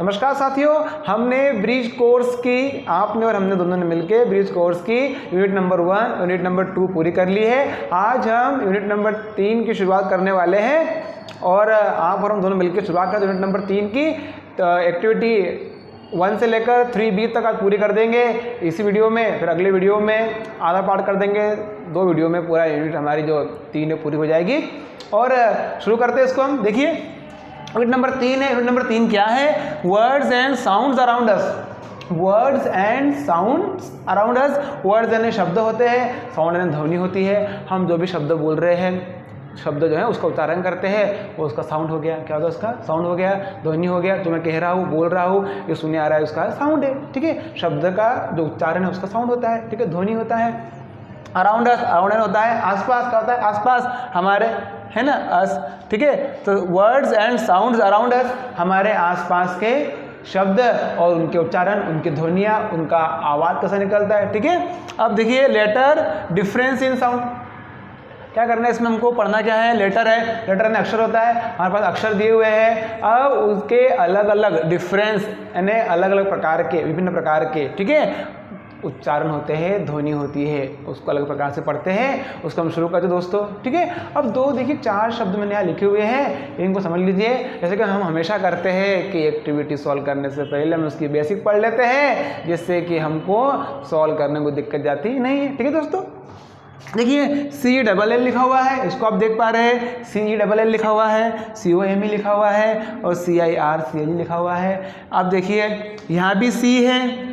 नमस्कार साथियों, हमने ब्रिज कोर्स की, आपने और हमने दोनों ने मिलकर ब्रिज कोर्स की यूनिट नंबर 1 यूनिट नंबर 2 पूरी कर ली है। आज हम यूनिट नंबर 3 की शुरुआत करने वाले हैं और आप और हम दोनों मिलकर शुरुआत करते यूनिट नंबर 3 की। तो एक्टिविटी 1 से लेकर 3B तक आज पूरी कर देंगे इसी वीडियो में। फिर अगले वीडियो में आधा पार्ट कर देंगे, 2 वीडियो में पूरा यूनिट हमारी जो 3 है पूरी हो जाएगी। और शुरू करते हैं इसको हम। देखिए यूनिट नंबर 3 है। यूनिट नंबर 3 क्या है? Words and sounds around us. Words and sounds around us. Words यानी शब्द होते हैं, साउंड यानी ध्वनि होती है। हम जो भी शब्द बोल रहे हैं, शब्द जो है उसका उच्चारण करते हैं, वो उसका साउंड हो गया। क्या होगा? उसका साउंड हो गया, ध्वनि हो गया। जो मैं कह रहा हूँ, बोल रहा हूँ, ये सुने आ रहा है, उसका साउंड है। ठीक है, शब्द का जो उच्चारण है उसका साउंड होता है। ठीक है, ध्वनि होता है। अराउंड अस, अराउंड होता है आसपास। क्या होता है? आसपास हमारे, है ना, अस। ठीक है, तो words and sounds around us, हमारे आसपास के शब्द और उनके उच्चारण, उनकी ध्वनियाँ, उनका आवाज़ कैसा निकलता है। ठीक है, अब देखिए लेटर डिफरेंस इन साउंड। क्या करना है इसमें? हमको पढ़ना क्या है? लेटर है। लेटर यानी अक्षर होता है, हमारे पास अक्षर दिए हुए हैं। अब उसके अलग अलग डिफरेंस यानी अलग अलग प्रकार के, विभिन्न प्रकार के, ठीक है, उच्चारण होते हैं, ध्वनि होती है, उसको अलग प्रकार से पढ़ते हैं। उसको हम शुरू करते हैं दोस्तों। ठीक है, अब देखिए 4 शब्द मैंने यहाँ लिखे हुए हैं, इनको समझ लीजिए। जैसे कि हम हमेशा करते हैं कि एक्टिविटी सॉल्व करने से पहले हम उसकी बेसिक पढ़ लेते हैं, जिससे कि हमको सॉल्व करने में कोई दिक्कत जाती नहीं है। ठीक है दोस्तों, देखिए CELL लिखा हुआ है, इसको आप देख पा रहे हैं। CELL लिखा हुआ है, COME लिखा हुआ है और CIRCLE लिखा हुआ है। आप देखिए यहाँ भी C है,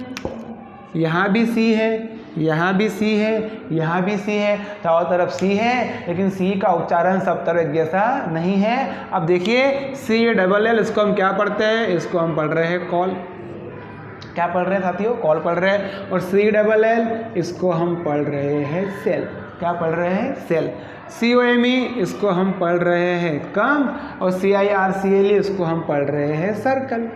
यहाँ भी C है, यहाँ भी C है, यहाँ भी C है, चारों तरफ C है, लेकिन C का उच्चारण सब तरफ एक जैसा नहीं है। अब देखिए CELL, इसको हम क्या पढ़ते हैं? इसको हम पढ़ रहे हैं कॉल। क्या पढ़ रहे हैं साथियों? कॉल पढ़ रहे हैं। और CELL, इसको हम पढ़ रहे हैं सेल। क्या पढ़ रहे हैं? सेल। COME, इसको हम पढ़ रहे हैं कम। और CIRCLE, इसको हम पढ़ रहे हैं सर्कल।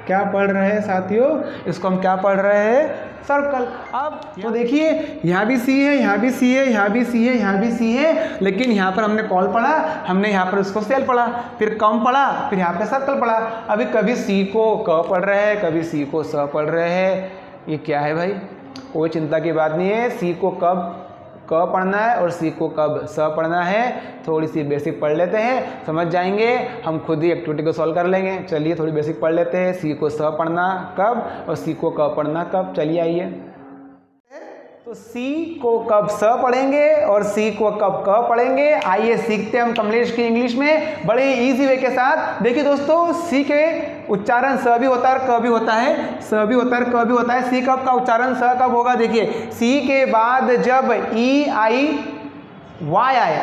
क्या पढ़ रहे हैं साथियों? इसको हम क्या पढ़ रहे हैं? सर्कल। अब तो देखिए यहाँ भी C है, यहाँ भी C है, यहाँ भी C है, यहाँ भी C है, लेकिन यहाँ पर हमने कॉल पढ़ा, हमने यहाँ पर इसको सेल पढ़ा, फिर कम पढ़ा, फिर यहाँ पे सर्कल पढ़ा। अभी कभी C को क पढ़ रहे हैं, कभी C को स पढ़ रहे हैं। ये क्या है भाई? कोई चिंता की बात नहीं है। C को कब क पढ़ना है और C को कब स पढ़ना है, थोड़ी सी बेसिक पढ़ लेते हैं, समझ जाएंगे। हम खुद ही एक्टिविटी को सॉल्व कर लेंगे। चलिए थोड़ी बेसिक पढ़ लेते हैं। C को स पढ़ना कब और C को क पढ़ना कब। चलिए आइए, तो C को कब स पढ़ेंगे और C को कब क पढ़ेंगे। आइए सीखते हैं हम कमलेश की इंग्लिश में बड़े इजी वे के साथ। देखिए दोस्तों, C के उच्चारण स भी होता है, क भी होता है, स भी होता है, क भी होता है। C कब का उच्चारण स कब होगा? देखिए C के बाद जब EIY आए,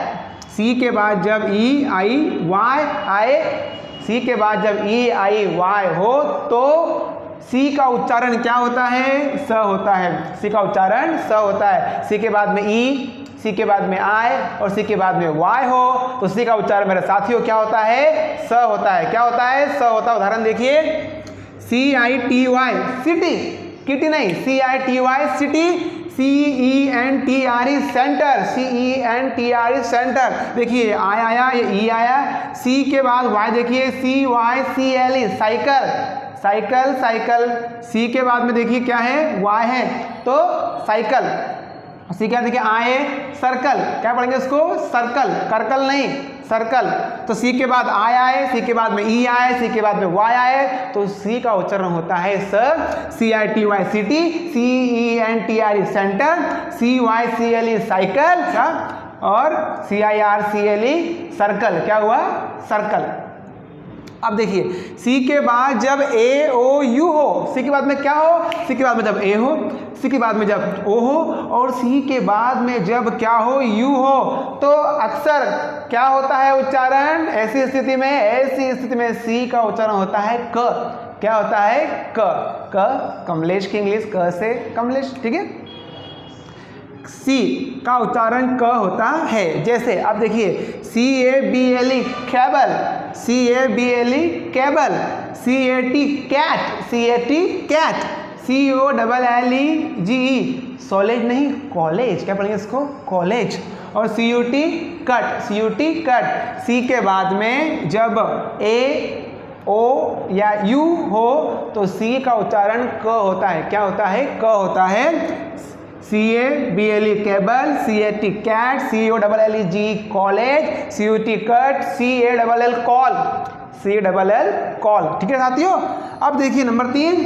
C के बाद जब EIY आए, C के बाद जब EIY हो तो C का उच्चारण क्या होता है? स होता है। C का उच्चारण स होता है। C के बाद में E, C के बाद में I और C के बाद में Y हो तो C का उच्चारण मेरे साथियों क्या होता है? स होता है। क्या होता है? स होता है। उदाहरण देखिए CITY, सिटी, किटी नहीं, CITY city, CENTRE centre, CENTRE centre. देखिए I आया, ये E आया, C के बाद Y देखिए CYCLE cycle, cycle, cycle. C के बाद में देखिए क्या है? Y है, तो साइकिल। C क्या देखिए? आए, सर्कल। क्या पढ़ेंगे इसको? सर्कल, करकल नहीं, सर्कल। तो C के बाद I आए, C के बाद में E आए, C के बाद में Y आए, तो C का उच्चारण होता है स। CITY city, CENTRE centre, CYCLE cycle और CIRCLE सर्कल। क्या हुआ? सर्कल। अब देखिए C के बाद जब AOU हो, C के बाद में क्या हो? C के बाद में जब A हो, C के बाद में जब O हो और C के बाद में जब क्या हो? U हो, तो अक्सर क्या होता है उच्चारण? ऐसी स्थिति में C का उच्चारण होता है क। क्या होता है? क। कमलेश की इंग्लिश, क से कमलेश। ठीक है, C का उच्चारण क होता है। जैसे अब देखिए CABLE cable, CABLE cable, CAT cat, CAT cat, COLLEGE सॉलेज नहीं, कॉलेज। क्या पढ़ेंगे इसको? कॉलेज। और CUT cut, CUT cut. C के बाद में जब A ओ या यू हो तो सी का उच्चारण क होता है। क्या होता है? क होता है। CABLE cable, CAT cat, COLLEG college, CUT cut, CALL call, CALL call. ठीक है साथियों। अब देखिए नंबर 3,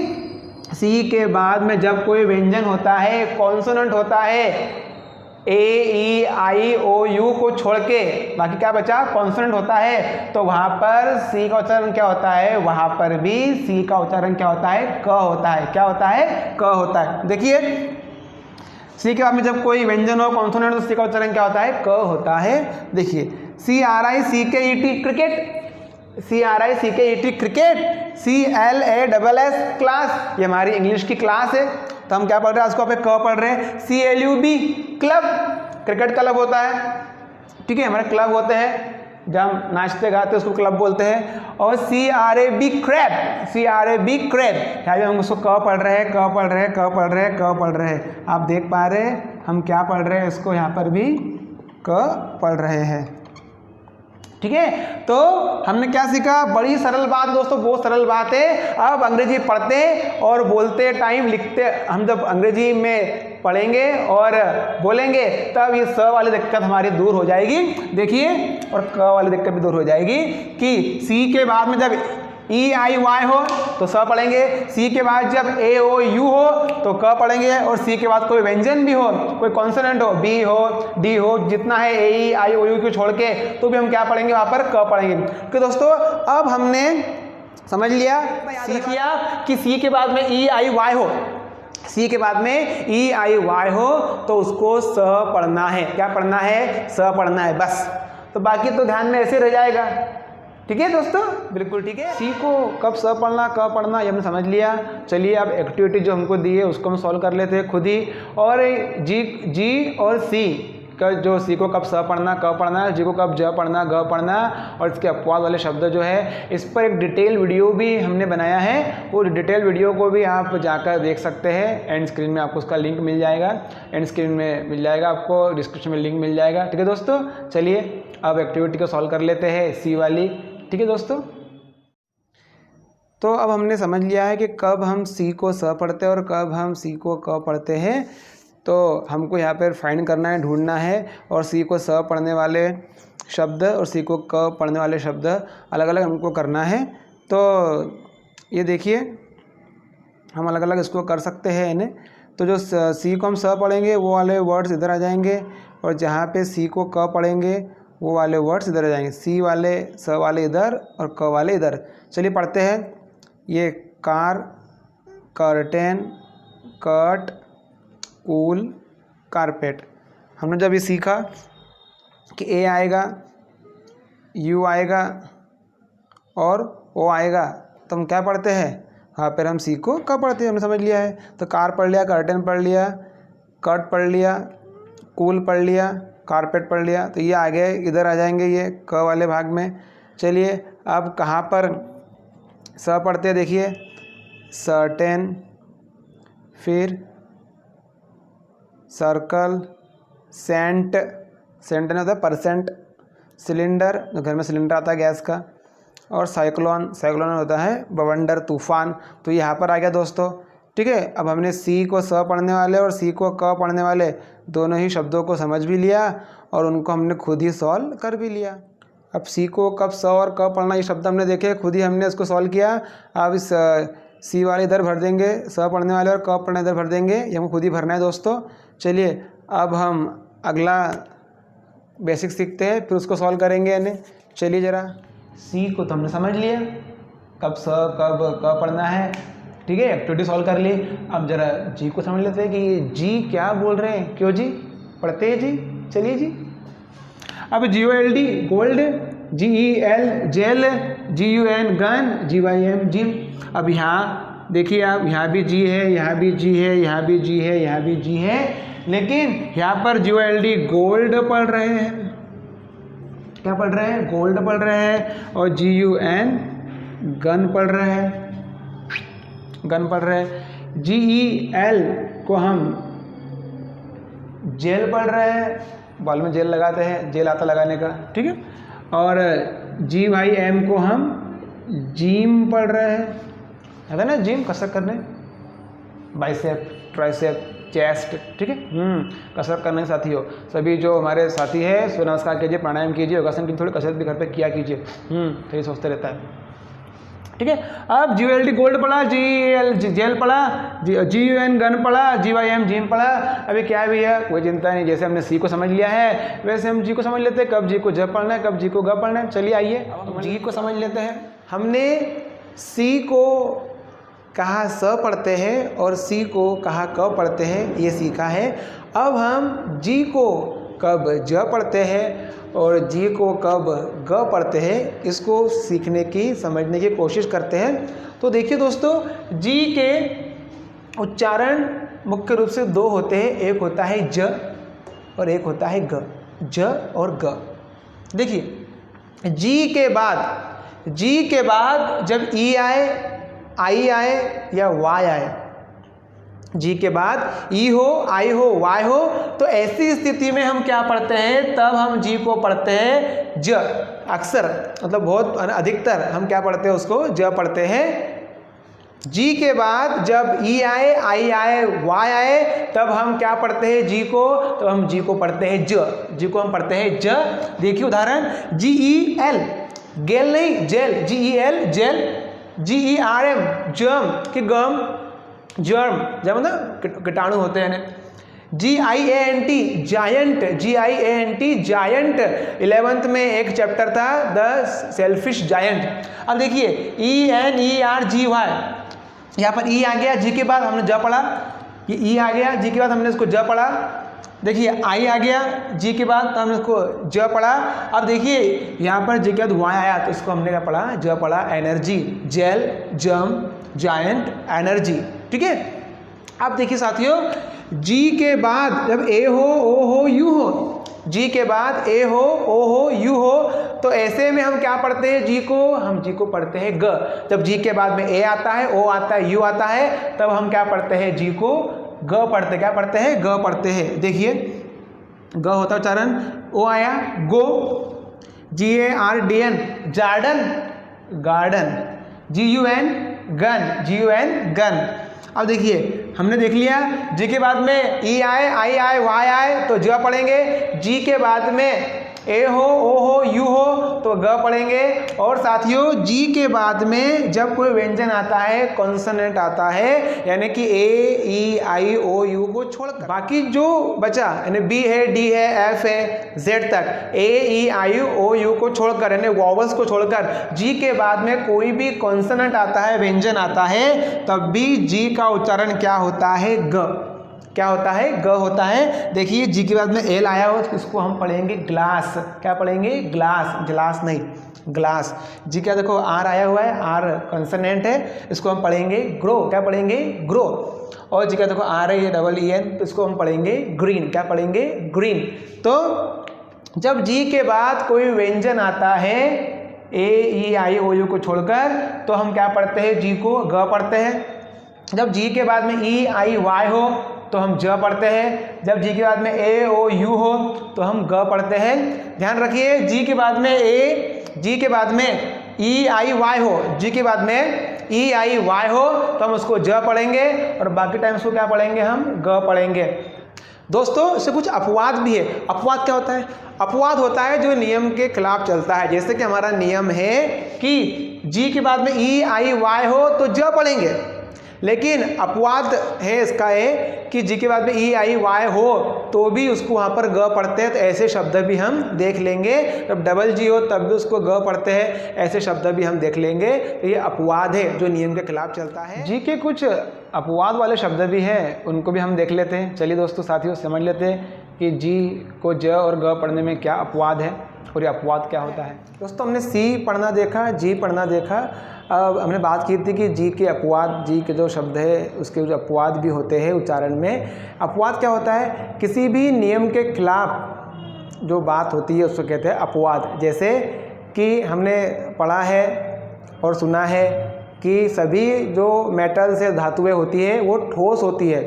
सी के बाद में जब कोई व्यंजन होता है, कॉन्सोनेंट होता है, AEIOU को छोड़ के बाकी क्या बचा? कॉन्सोनेंट होता है, तो वहां पर सी का उच्चारण क्या होता है? वहां पर भी सी का उच्चारण क्या होता है? क होता है। क्या होता है? क होता है। देखिए सी के बाद में जब कोई व्यंजन हो, कॉन्सोनेंट, तो सी का उच्चारण क्या होता है? क होता है। देखिए CRICKET cricket, CRICKET cricket, CLASS class, ये हमारी इंग्लिश की क्लास है, तो हम क्या पढ़ रहे हैं? उसको पे क पढ़ रहे हैं। CLUB क्लब, क्रिकेट क्लब होता है। ठीक है, हमारे क्लब होते हैं जब हम नाचते गाते उसको क्लब बोलते हैं। और CRAB क्रैब, CRAB क्रैब, यहाँ भी हम उसको क पढ़ रहे हैं, क पढ़ रहे हैं, क पढ़ रहे हैं, क पढ़ रहे हैं। आप देख पा रहे हैं हम क्या पढ़ रहे हैं? इसको यहाँ पर भी क पढ़ रहे हैं। ठीक है, तो हमने क्या सीखा? बड़ी सरल बात दोस्तों, बहुत सरल बात है। अब अंग्रेजी पढ़ते और बोलते टाइम, लिखते, हम जब अंग्रेजी में पढ़ेंगे और बोलेंगे तब ये स वाली दिक्कत हमारी दूर हो जाएगी। देखिए, और क वाली दिक्कत भी दूर हो जाएगी कि सी के बाद में जब EIY हो तो स पढ़ेंगे, सी के बाद जब AOU हो तो क पढ़ेंगे, और सी के बाद कोई व्यंजन भी हो, कोई कॉन्सोनेंट हो, बी हो, डी हो, जितना है AEIOU को छोड़ के, तो भी हम क्या पढ़ेंगे? वहाँ पर क पढ़ेंगे। तो दोस्तों अब हमने समझ लिया, सीख लिया कि सी के बाद में EIY हो, सी के बाद में EIY हो तो उसको स पढ़ना है। क्या पढ़ना है? स पढ़ना है बस। तो बाकी तो ध्यान में ऐसे रह जाएगा। ठीक है दोस्तों, बिल्कुल ठीक है। सी को कब स पढ़ना, कब पढ़ना, ये हमने समझ लिया। चलिए अब एक्टिविटी जो हमको दी है उसको हम सॉल्व कर लेते हैं खुद ही। और जी और सी का जो सी को कब स पढ़ना, कब पढ़ना, जी को कब ज पढ़ना, ग पढ़ना, और इसके अपवाद वाले शब्द जो है, इस पर एक डिटेल वीडियो भी हमने बनाया है। वो डिटेल वीडियो को भी आप जाकर देख सकते हैं। एंड स्क्रीन में आपको उसका लिंक मिल जाएगा, एंड स्क्रीन में मिल जाएगा, आपको डिस्क्रिप्शन में लिंक मिल जाएगा। ठीक है दोस्तों, चलिए अब एक्टिविटी को सॉल्व कर लेते हैं, सी वाली। ठीक है दोस्तों, तो अब हमने समझ लिया है कि कब हम सी को स पढ़ते हैं और कब हम सी को क पढ़ते हैं। तो हमको यहाँ पर फाइंड करना है, ढूंढना है, और सी को स पढ़ने वाले शब्द और सी को क पढ़ने वाले शब्द अलग अलग हमको करना है। तो ये देखिए हम अलग अलग इसको कर सकते हैं इन्हें। तो जो सी को हम स पढ़ेंगे वो वाले वर्ड्स इधर आ जाएंगे, और जहाँ पे सी को क पढ़ेंगे वो वाले वर्ड्स इधर आ जाएंगे। सी वाले, स वाले इधर और क वाले इधर। चलिए पढ़ते हैं। ये car, curtain, cut, cool, carpet. हमने जब ये सीखा कि ए आएगा, यू आएगा और ओ आएगा, तो हम क्या पढ़ते हैं? वहाँ पर हम सी को कब पढ़ते हैं हमने समझ लिया है। तो कार पढ़ लिया, कर्टेन पढ़ लिया, कट पढ़ लिया, कूल पढ़ लिया, कारपेट पढ़ लिया। तो ये आ गए, इधर आ जाएंगे ये क वाले भाग में। चलिए अब कहाँ पर स पढ़ते हैं? देखिए सर्टेन, फिर सर्कल, सेंट, सेंट नहीं होता परसेंट, सिलेंडर, जो घर में सिलेंडर आता है गैस का, और साइक्लोन, साइक्लोन होता है बवंडर, तूफान। तो यहाँ पर आ गया दोस्तों। ठीक है, अब हमने सी को स पढ़ने वाले और सी को क पढ़ने वाले दोनों ही शब्दों को समझ भी लिया और उनको हमने खुद ही सॉल्व कर भी लिया। अब सी को कब स और क पढ़ना, ये शब्द हमने देखे, खुद ही हमने इसको सॉल्व किया। अब इस सी वाले इधर भर देंगे, स पढ़ने वाले और क पढ़ने इधर भर देंगे, ये हमको खुद ही भरना है दोस्तों। चलिए अब हम अगला बेसिक सीखते हैं, फिर उसको सॉल्व करेंगे इन्हें। चलिए ज़रा, सी को तो हमने समझ लिया, कब स कब क पढ़ना है। ठीक है, एक्टिविटी सॉल्व कर ली। अब जरा जी को समझ लेते हैं कि जी क्या बोल रहे हैं, क्यों जी पढ़ते हैं जी। चलिए जी, अब GOLD gold, GEL gel, GUN gun, GYM gym. अब यहाँ देखिए, आप यहाँ भी जी है, यहाँ भी जी है, यहाँ भी जी है, यहाँ भी जी है, लेकिन यहाँ पर GOLD गोल्ड पढ़ रहे हैं। क्या पढ़ रहे हैं? गोल्ड पढ़ रहे हैं। और GUN गन पढ़ रहे हैं, गन पढ़ रहे हैं। GEL को हम जेल पढ़ रहे हैं, बाल में जेल लगाते हैं, जेल आता लगाने का। ठीक है, और GYM को हम जिम पढ़ रहे हैं, है ना, जिम कसरत करने, बाइसेप, ट्राइसेप, चेस्ट, ठीक है। कसरत करने के साथी हो सभी जो हमारे साथी है, सूर्य नमस्कार कीजिए, प्राणायाम कीजिए, योगासन की थोड़ी कसरत भी घर पे किया कीजिए। तो ये सोचते रहता है, ठीक है। अब GOLD गोल्ड पढ़ा, GEL जेल पढ़ा, GUN गन पढ़ा, GYM जिम पढ़ा। अभी क्या भी है, कोई चिंता नहीं, जैसे हमने C को समझ लिया है वैसे हम G को समझ लेते हैं, कब G को ज पढ़ना है, कब G को ग पढ़ना है। चलिए आइए हम G को समझ लेते हैं। हमने C को कहाँ स पढ़ते हैं और C को कहाँ क पढ़ते हैं ये सीखा है। अब हम G को कब ज पढ़ते हैं और G को कब ग पढ़ते हैं इसको सीखने की, समझने की कोशिश करते हैं। तो देखिए दोस्तों, G के उच्चारण मुख्य रूप से दो होते हैं, एक होता है ज और एक होता है ग, ज और ग। देखिए G के बाद जब E आए, आई आए या वाई आए, जी के बाद ई हो, आई हो, वाई हो, तो ऐसी स्थिति में हम क्या पढ़ते हैं, तब हम जी को पढ़ते हैं ज। अक्सर मतलब बहुत अधिकतर हम क्या पढ़ते हैं, उसको ज पढ़ते हैं। जी के बाद जब ई आए, आई आए, वाई आए, तब हम क्या पढ़ते हैं जी को, तो हम जी को पढ़ते हैं ज। जी को हम पढ़ते हैं ज। देखिए उदाहरण, GEL गेल नहीं, gel, GEL gel, GERM germ कि गम, जर्म जब ना कीटाणु होते हैं। GIANT giant, GIANT giant, 11th में एक चैप्टर था द सेल्फिश जायंट। अब देखिए ENERGY, यहाँ पर ई आ गया, जी के बाद हमने ज पढ़ा, ये ई आ गया, जी के बाद हमने इसको ज पढ़ा। देखिए आई आ गया, जी के बाद तो हमने इसको ज पढ़ा। अब देखिए यहाँ पर जी के बाद वाई आया, तो इसको हमने क्या पढ़ा, ज पढ़ा। एनर्जी, जेल, जम, जायंट, एनर्जी, ठीक है। अब देखिए साथियों, जी के बाद जब ए हो, ओ हो, यू हो, जी के बाद ए हो, ओ हो, यू हो, तो ऐसे में हम क्या पढ़ते हैं जी को, हम जी को पढ़ते हैं ग। जब जी के बाद में ए आता है, ओ आता है, यू आता है, तब हम क्या पढ़ते हैं जी को ग पढ़ते, क्या पढ़ते हैं, ग पढ़ते हैं। देखिए ग होता है उच्चारण, ओ आया गो, GARDN Jordan, garden, GUN gun, GUN gun. अब देखिए हमने देख लिया, जी के बाद में ई आए, आई आए, वाई आए तो ज पढ़ेंगे, जी के बाद में ए हो, ओ हो, यू हो तो ग पढ़ेंगे। और साथियों जी के बाद में जब कोई व्यंजन आता है, कॉन्सोनेंट आता है, यानी कि ए, ई, आई, ओ, यू को छोड़कर बाकी जो बचा, यानी बी है, डी है, एफ है, जेड तक, ए, ई, आई, ओ, यू को छोड़कर, यानी वॉवल्स को छोड़कर जी के बाद में कोई भी कॉन्सोनेंट आता है, व्यंजन आता है, तब भी जी का उच्चारण क्या होता है, ग। क्या होता है, ग होता है। देखिए जी के बाद में एल आया हो तो इसको हम पढ़ेंगे ग्लास, क्या पढ़ेंगे, ग्लास, गिलास नहीं, ग्लास। जी क्या देखो आर आया हुआ है, आर कंसोनेंट है, इसको हम पढ़ेंगे ग्रो, क्या पढ़ेंगे, ग्रो। और जी क्या देखो आर है, डबल ई एन, तो इसको हम पढ़ेंगे ग्रीन, क्या पढ़ेंगे, ग्रीन। तो जब जी के बाद कोई व्यंजन आता है ए, ई, आई, ओ, यू को छोड़कर, तो हम क्या पढ़ते हैं, जी को ग पढ़ते हैं। जब जी के बाद में ई, आई, वाई हो तो हम ज पढ़ते हैं। जब जी के बाद में ए, ओ, यू हो तो हम ग पढ़ते हैं। ध्यान रखिए, जी के बाद में ए, जी के बाद में ई, आई, वाई हो, जी के बाद में ई, आई, वाई हो तो हम उसको ज पढ़ेंगे और बाकी टाइम उसको क्या पढ़ेंगे, हम ग पढ़ेंगे। दोस्तों इससे कुछ अपवाद भी है। अपवाद क्या होता है, अपवाद होता है जो नियम के खिलाफ चलता है। जैसे कि हमारा नियम है कि जी के बाद में ई, आई, वाई हो तो ज पढ़ेंगे, लेकिन अपवाद है इसका है कि जी के बाद में ई, आई, वाई हो तो भी उसको वहाँ पर ग पढ़ते हैं। तो ऐसे शब्द भी हम देख लेंगे। जब डबल जी हो तब भी उसको ग पढ़ते हैं, ऐसे शब्द भी हम देख लेंगे। तो ये अपवाद है जो नियम के खिलाफ चलता है। जी के कुछ अपवाद वाले शब्द भी हैं, उनको भी हम देख लेते हैं। चलिए दोस्तों साथियों समझ लेते हैं कि जी को ज और ग पढ़ने में क्या अपवाद है और ये अपवाद क्या होता है। दोस्तों हमने सी पढ़ना देखा, जी पढ़ना देखा। अब हमने बात की थी कि जी के अपवाद, जी के जो शब्द है उसके जो अपवाद भी होते हैं उच्चारण में। अपवाद क्या होता है, किसी भी नियम के खिलाफ जो बात होती है उसको कहते हैं अपवाद। जैसे कि हमने पढ़ा है और सुना है कि सभी जो मेटल्स या धातुएं होती है वो ठोस होती है,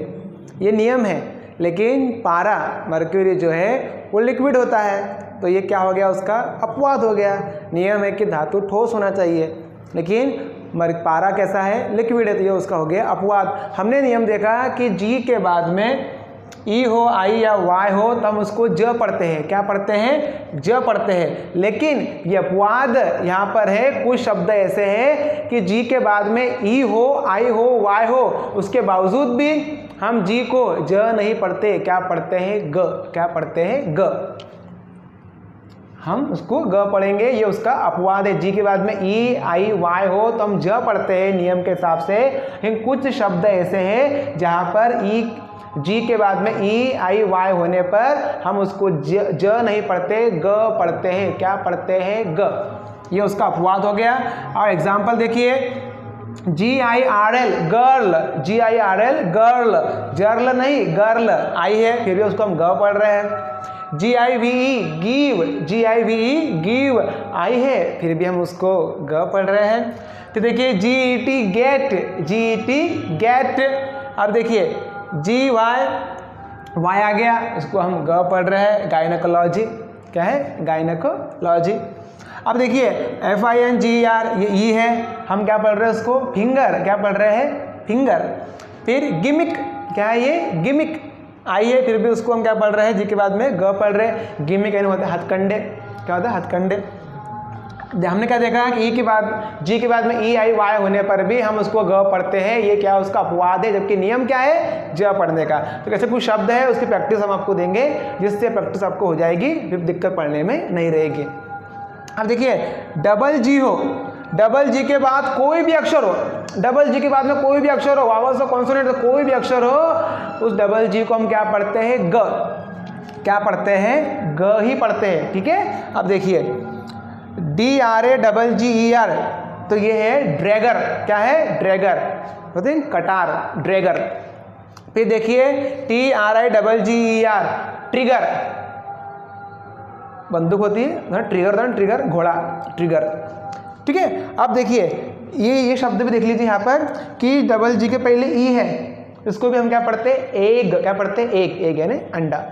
ये नियम है। लेकिन पारा, मर्क्यूरी जो है वो लिक्विड होता है, तो ये क्या हो गया, उसका अपवाद हो गया। नियम है कि धातु ठोस होना चाहिए, लेकिन पारा कैसा है, लिक्विड है, तो ये उसका हो गया अपवाद। हमने नियम देखा कि जी के बाद में ई हो, आई या वाई हो तो हम उसको ज पढ़ते हैं। क्या पढ़ते हैं? ज पढ़ते हैं। लेकिन ये अपवाद यहाँ पर है, कुछ शब्द ऐसे हैं कि जी के बाद में ई हो, आई हो, वाई हो, उसके बावजूद भी हम जी को ज नहीं पढ़ते। क्या पढ़ते हैं? ग। क्या पढ़ते हैं? ग। हम उसको ग पढ़ेंगे, ये उसका अपवाद है। जी के बाद में ई, आई, वाई हो तो हम ज पढ़ते हैं नियम के हिसाब से। लेकिन कुछ शब्द ऐसे हैं जहाँ पर ई, जी के बाद में ई, आई, वाई होने पर हम उसको ज नहीं पढ़ते, ग पढ़ते हैं। क्या पढ़ते हैं? ग। ये उसका अपवाद हो गया। और एग्जाम्पल देखिए, GIRL गर्ल, GIRL गर्ल, जर्ल नहीं गर्ल, आई है फिर भी उसको हम ग पढ़ रहे हैं। GIVE गिव, GIVE गिव, आई है फिर भी हम उसको ग पढ़ रहे हैं। तो देखिए GET गेट, GET गेट। अब देखिए GY, वाई आ गया, उसको हम ग पढ़ रहे हैं, गायनेकोलॉजी। क्या है? गायनेकोलॉजी। अब देखिए FINGER, ये ई है, हम क्या पढ़ रहे हैं उसको? फिंगर। क्या पढ़ रहे हैं? फिंगर। फिर गिमिक, क्या है ये? गिमिक, आई है फिर भी उसको हम क्या पढ़ रहे हैं? जी के बाद में ग पढ़ रहे हैं। गिमिक यानी होता है हथकंडे। क्या होता है? हथकंडे। हमने क्या देखा कि ई के बाद, जी के बाद में ई, आई, वाई होने पर भी हम उसको ग पढ़ते हैं। ये क्या? उसका अपवाद है, जबकि नियम क्या है? ज पढ़ने का। तो कैसे कुछ शब्द है, उसकी प्रैक्टिस हम आपको देंगे, जिससे प्रैक्टिस आपको हो जाएगी, फिर दिक्कत पढ़ने में नहीं रहेगी। अब देखिए डबल जी हो, डबल जी के बाद कोई भी अक्षर हो, डबल जी के बाद में कोई भी अक्षर हो, वावल्स हो, कॉन्सोनेंट हो, कोई भी अक्षर हो, उस डबल जी को हम क्या पढ़ते हैं? ग। क्या पढ़ते हैं? ग ही पढ़ते हैं। ठीक है। अब देखिए DRAGGER, तो ये है ड्रैगर। क्या है? ड्रैगर, होते हैं कटार, ड्रैगर। फिर देखिए TRIGGER ट्रिगर, बंदूक होती है, ट्रिगर, ट्रिगर घोड़ा, ट्रिगर। ठीक है। अब देखिए ये शब्द भी देख लीजिए यहाँ पर कि डबल जी के पहले ई है, इसको भी हम क्या पढ़ते हैं? एग। क्या पढ़ते हैं? एग, एग यानी अंडा।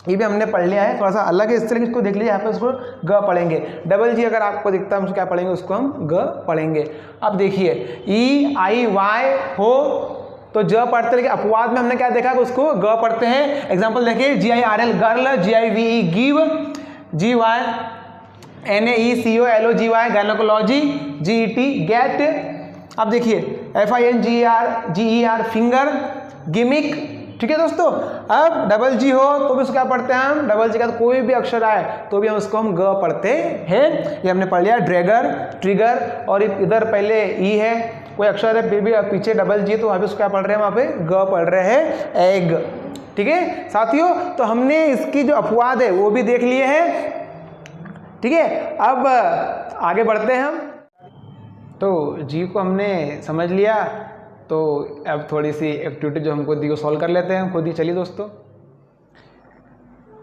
ये भी हमने पढ़ लिया है, थोड़ा सा अलग है, इस तरह इसको देख लीजिए, यहाँ पर उसको ग पढ़ेंगे। डबल जी अगर आपको दिखता है हम क्या पढ़ेंगे? उसको हम ग पढ़ेंगे। अब देखिए ई, आई, वाई हो तो ज पढ़ते, लेकिन अपवाद में हमने क्या देखा कि उसको ग पढ़ते हैं। एग्जाम्पल देखिए GIRL girl, GIVE give, GYNAECOLOGY gynaecology, GET get. अब देखिए FINGER फिंगर, गिमिक। ठीक है दोस्तों। अब डबल जी हो तो भी उसको क्या पढ़ते हैं हम? डबल जी का तो कोई भी अक्षर आए तो भी हम उसको हम ग पढ़ते हैं। ये हमने पढ़ लिया ड्रैगर, ट्रिगर, और इधर पहले ई है, कोई अक्षर है फिर भी पीछे डबल जी, तो अभी उसको क्या पढ़ रहे हैं? वहाँ पे ग पढ़ रहे हैं, एग। ठीक है साथियों, तो हमने इसकी जो अपवाद है वो भी देख लिए हैं। ठीक है। अब आगे बढ़ते हैं हम। तो जी को हमने समझ लिया, तो अब थोड़ी सी एक्टिविटी जो हमको दी वो सॉल्व कर लेते हैं खुद ही। चलिए दोस्तों,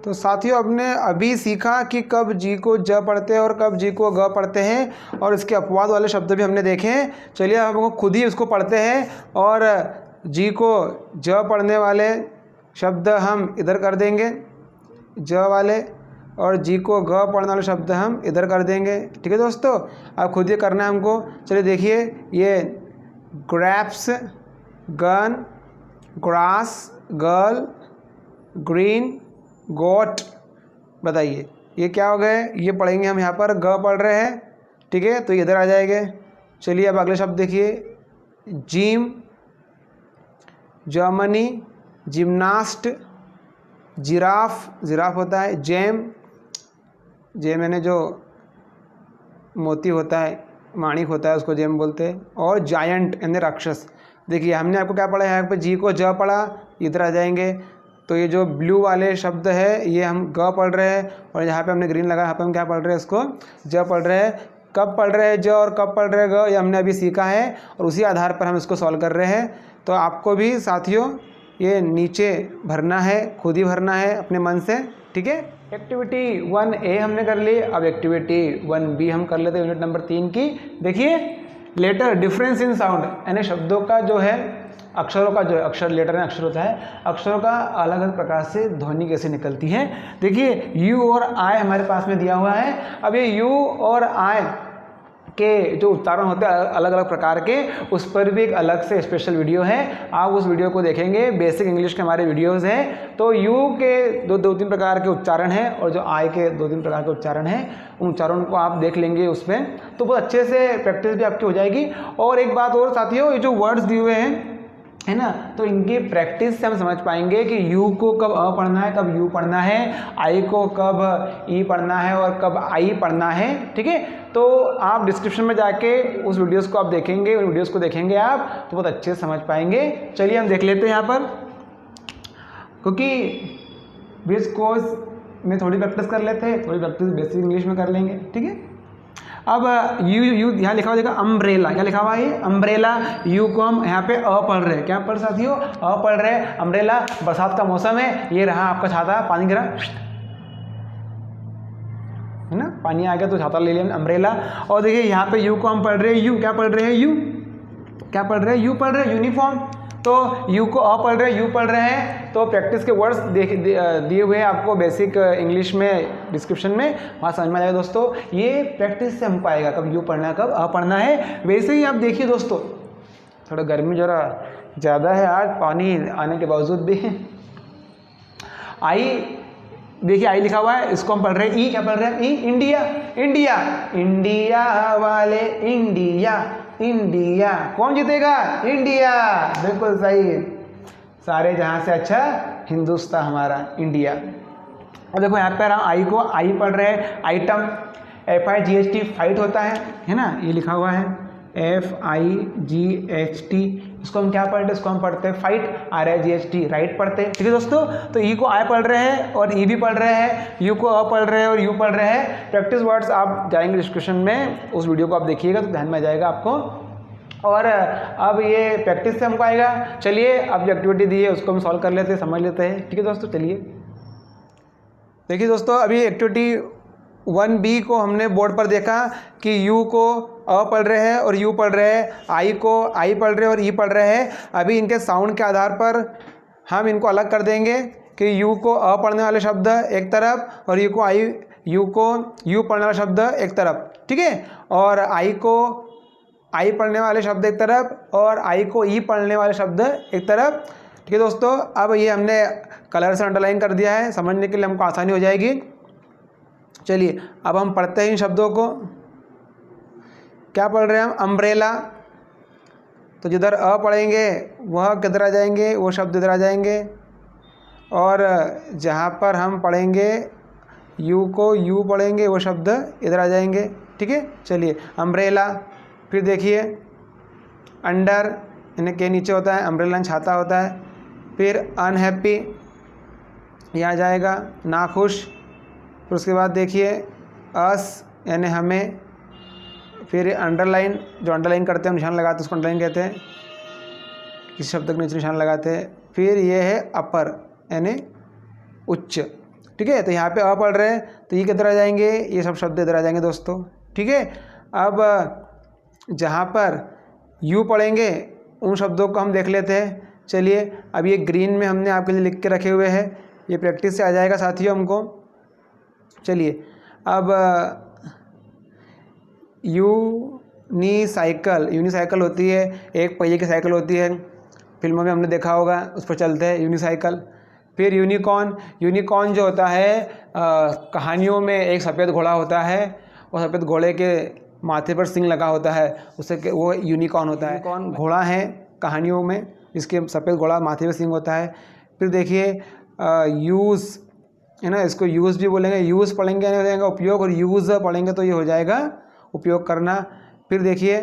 तो साथियों आपने अभी सीखा कि कब जी को ज पढ़ते हैं और कब जी को ग पढ़ते हैं, और इसके अपवाद वाले शब्द भी हमने देखे हैं। चलिए हम खुद ही उसको पढ़ते हैं, और जी को ज पढ़ने वाले शब्द हम इधर कर देंगे, ज वाले, और जी को ग पढ़ने वाले शब्द हम इधर कर देंगे। ठीक है दोस्तों, अब खुद ही करना है हमको। चलिए देखिए, ये grapes, gun, grass, girl, green, goat, बताइए ये क्या हो गए? ये पढ़ेंगे हम, यहाँ पर ग पढ़ रहे हैं। ठीक है, तो इधर आ जाएंगे। चलिए अब अगले शब्द देखिए, gym, Germany, gymnast, giraffe, giraffe होता है, जेम, जेम यानी जो मोती होता है, माणिक होता है, उसको जेम बोलते हैं, और जायंट यानी राक्षस। देखिए हमने आपको क्या पढ़ा है? यहाँ पे जी को ज पढ़ा, इधर आ जाएंगे। तो ये जो ब्लू वाले शब्द है ये हम ग पढ़ रहे हैं, और यहाँ पे हमने ग्रीन लगा, यहाँ पे हम क्या पढ़ रहे हैं? इसको ज पढ़ रहे हैं। कब पढ़ रहे हैं ज और कब पढ़ रहे हैं ग, ये हमने अभी सीखा है, और उसी आधार पर हम इसको सॉल्व कर रहे हैं। तो आपको भी साथियों ये नीचे भरना है, खुद ही भरना है अपने मन से। ठीक है। एक्टिविटी 1A हमने कर ली, अब एक्टिविटी 1B हम कर लेते हैं यूनिट नंबर 3 की। देखिए लेटर डिफरेंस इन साउंड, यानी शब्दों का जो है, अक्षरों का जो है, अक्षर लेटर में अक्षर होता है, अक्षरों का अलग अलग प्रकार से ध्वनि कैसे निकलती है। देखिए यू और आई हमारे पास में दिया हुआ है। अब ये यू और आई के जो उच्चारण होते हैं अलग अलग प्रकार के, उस पर भी एक अलग से स्पेशल वीडियो है, आप उस वीडियो को देखेंगे। बेसिक इंग्लिश के हमारे वीडियोस हैं। तो यू के दो तीन प्रकार के उच्चारण हैं और जो आई के 2-3 प्रकार के उच्चारण हैं, उन उच्चारण को आप देख लेंगे उसमें, तो बहुत अच्छे से प्रैक्टिस भी आपकी हो जाएगी। और एक बात और साथियों, ये जो वर्ड्स दिए हुए हैं है ना, तो इनकी प्रैक्टिस से हम समझ पाएंगे कि यू को कब अ पढ़ना है, कब यू पढ़ना है, आई को कब ई पढ़ना है और कब आई पढ़ना है। ठीक है, तो आप डिस्क्रिप्शन में जाके उस वीडियोस को आप देखेंगे, उन वीडियोस को देखेंगे आप तो बहुत अच्छे से समझ पाएंगे। चलिए हम देख लेते हैं यहाँ पर, क्योंकि ब्रिज कोर्स में थोड़ी प्रैक्टिस कर लेते हैं, थोड़ी प्रैक्टिस बेसिक इंग्लिश में कर लेंगे। ठीक है, अब यू यहाँ लिखा हुआ देखा अम्ब्रेला, क्या लिखा हुआ है ये अम्ब्रेला, यू को हम यहाँ पे अ पढ़ रहे हैं, क्या पढ़ साथियों, अ पढ़ रहे हैं। अम्ब्रेला, बरसात का मौसम है, ये रहा आपका छाता, पानी गिरा है ना, पानी आ गया तो छाता ले लिया अम्ब्रेला। और देखिए यहाँ पे यू को हम पढ़ रहे हैं, यू क्या पढ़ रहे हैं, यू क्या पढ़ रहे हैं, यू पढ़ रहे हैं यूनिफॉर्म। तो यू को अ पढ़ रहे हैं, यू पढ़ रहे हैं। तो प्रैक्टिस के वर्ड्स दिए हुए हैं आपको बेसिक इंग्लिश में डिस्क्रिप्शन में, वहाँ समझ में आ जाएगा दोस्तों। ये प्रैक्टिस से हमको आएगा कब यू पढ़ना है, कब अ पढ़ना है। वैसे ही आप देखिए दोस्तों, थोड़ा गर्मी ज़रा ज़्यादा है आज, पानी आने के बावजूद भी। आई, देखिए आई लिखा हुआ है, इसको हम पढ़ रहे हैं ई, क्या पढ़ रहे हैं ई, इंडिया, इंडिया, इंडिया वाले इंडिया, इंडिया, कौन जीतेगा, इंडिया, बिल्कुल सही, सारे जहां से अच्छा हिंदुस्तान हमारा, इंडिया। अब देखो यहाँ पर हम आई को आई पढ़ रहे हैं, आइटम, FIGHT फाइट होता है ना, ये लिखा हुआ है FIGHT, इसको हम क्या पढ़ते हैं, इसको हम पढ़ते हैं फाइट, RIGHT राइट पढ़ते हैं। ठीक है दोस्तों, तो ई को आई पढ़ रहे हैं और ई भी पढ़ रहे हैं, यू को अ पढ़ रहे हैं और यू पढ़ रहे हैं। प्रैक्टिस वर्ड्स आप जाएंगे डिस्क्रिप्शन में, उस वीडियो को आप देखिएगा तो ध्यान में आ जाएगा आपको। और अब ये प्रैक्टिस से हमको आएगा। चलिए अब जो एक्टिविटी दी है उसको हम सॉल्व कर लेते हैं, समझ लेते हैं। ठीक है दोस्तों, चलिए देखिए दोस्तों, अभी एक्टिविटी 1B को हमने बोर्ड पर देखा कि यू को अ पढ़ रहे हैं और यू पढ़ रहे हैं, आई को आई पढ़ रहे हैं और ई पढ़ रहे हैं। अभी इनके साउंड के आधार पर हम इनको अलग कर देंगे कि यू को अ पढ़ने वाले शब्द एक तरफ और यू को यू पढ़ने वाला शब्द एक तरफ। ठीक है, और आई को आई पढ़ने वाले शब्द एक तरफ और आई को ई पढ़ने वाले शब्द एक तरफ। ठीक है दोस्तों, अब ये हमने कलर से अंडरलाइन कर दिया है, समझने के लिए हमको आसानी हो जाएगी। चलिए अब हम पढ़ते हैं इन शब्दों को। क्या पढ़ रहे हैं हम, अम्ब्रेला, तो जिधर अ पढ़ेंगे वह किधर आ जाएंगे, वो शब्द इधर आ जाएंगे। और जहाँ पर हम पढ़ेंगे यू को यू पढ़ेंगे, वो शब्द इधर आ जाएंगे। ठीक है, चलिए अम्ब्रेला, फिर देखिए अंडर यानी के नीचे होता है, अम्ब्रेला छाता होता है। फिर अनहैप्पी यहाँ जाएगा, नाखुश। फिर उसके बाद देखिए अस यानी हमें। फिर अंडरलाइन, जो अंडरलाइन करते हैं हम निशान लगाते हैं उसको अंडरलाइन कहते हैं, किसी शब्द के नीचे निशान लगाते हैं। फिर ये है अपर यानी उच्च। ठीक है, तो यहाँ पे अ पढ़ रहे हैं तो ये किधर आ जाएंगे, ये सब शब्द इधर आ जाएंगे दोस्तों। ठीक है, अब जहाँ पर यू पढ़ेंगे उन शब्दों को हम देख लेते हैं। चलिए अब ये ग्रीन में हमने आपके लिए लिख के रखे हुए हैं, ये प्रैक्टिस से आ जाएगा साथियों हमको। चलिए अब यूनिसाइकिल होती है, एक पहिए की साइकिल होती है, फिल्मों में हमने देखा होगा, उस पर चलते हैं यूनिसाइकिल। फिर यूनिकॉर्न जो होता है कहानियों में एक सफ़ेद घोड़ा होता है और सफ़ेद घोड़े के माथे पर सिंग लगा होता है, उससे वो यूनिकॉर्न होता है। यूनिकॉर्न घोड़ा है कहानियों में, जिसके सफ़ेद घोड़ा माथे पर सिंग होता है। फिर देखिए यूज़ है ना, इसको यूज़ भी बोलेंगे, यूज़ पढ़ेंगे हो जाएगा उपयोग, और यूज़ पढ़ेंगे तो ये हो जाएगा उपयोग करना। फिर देखिए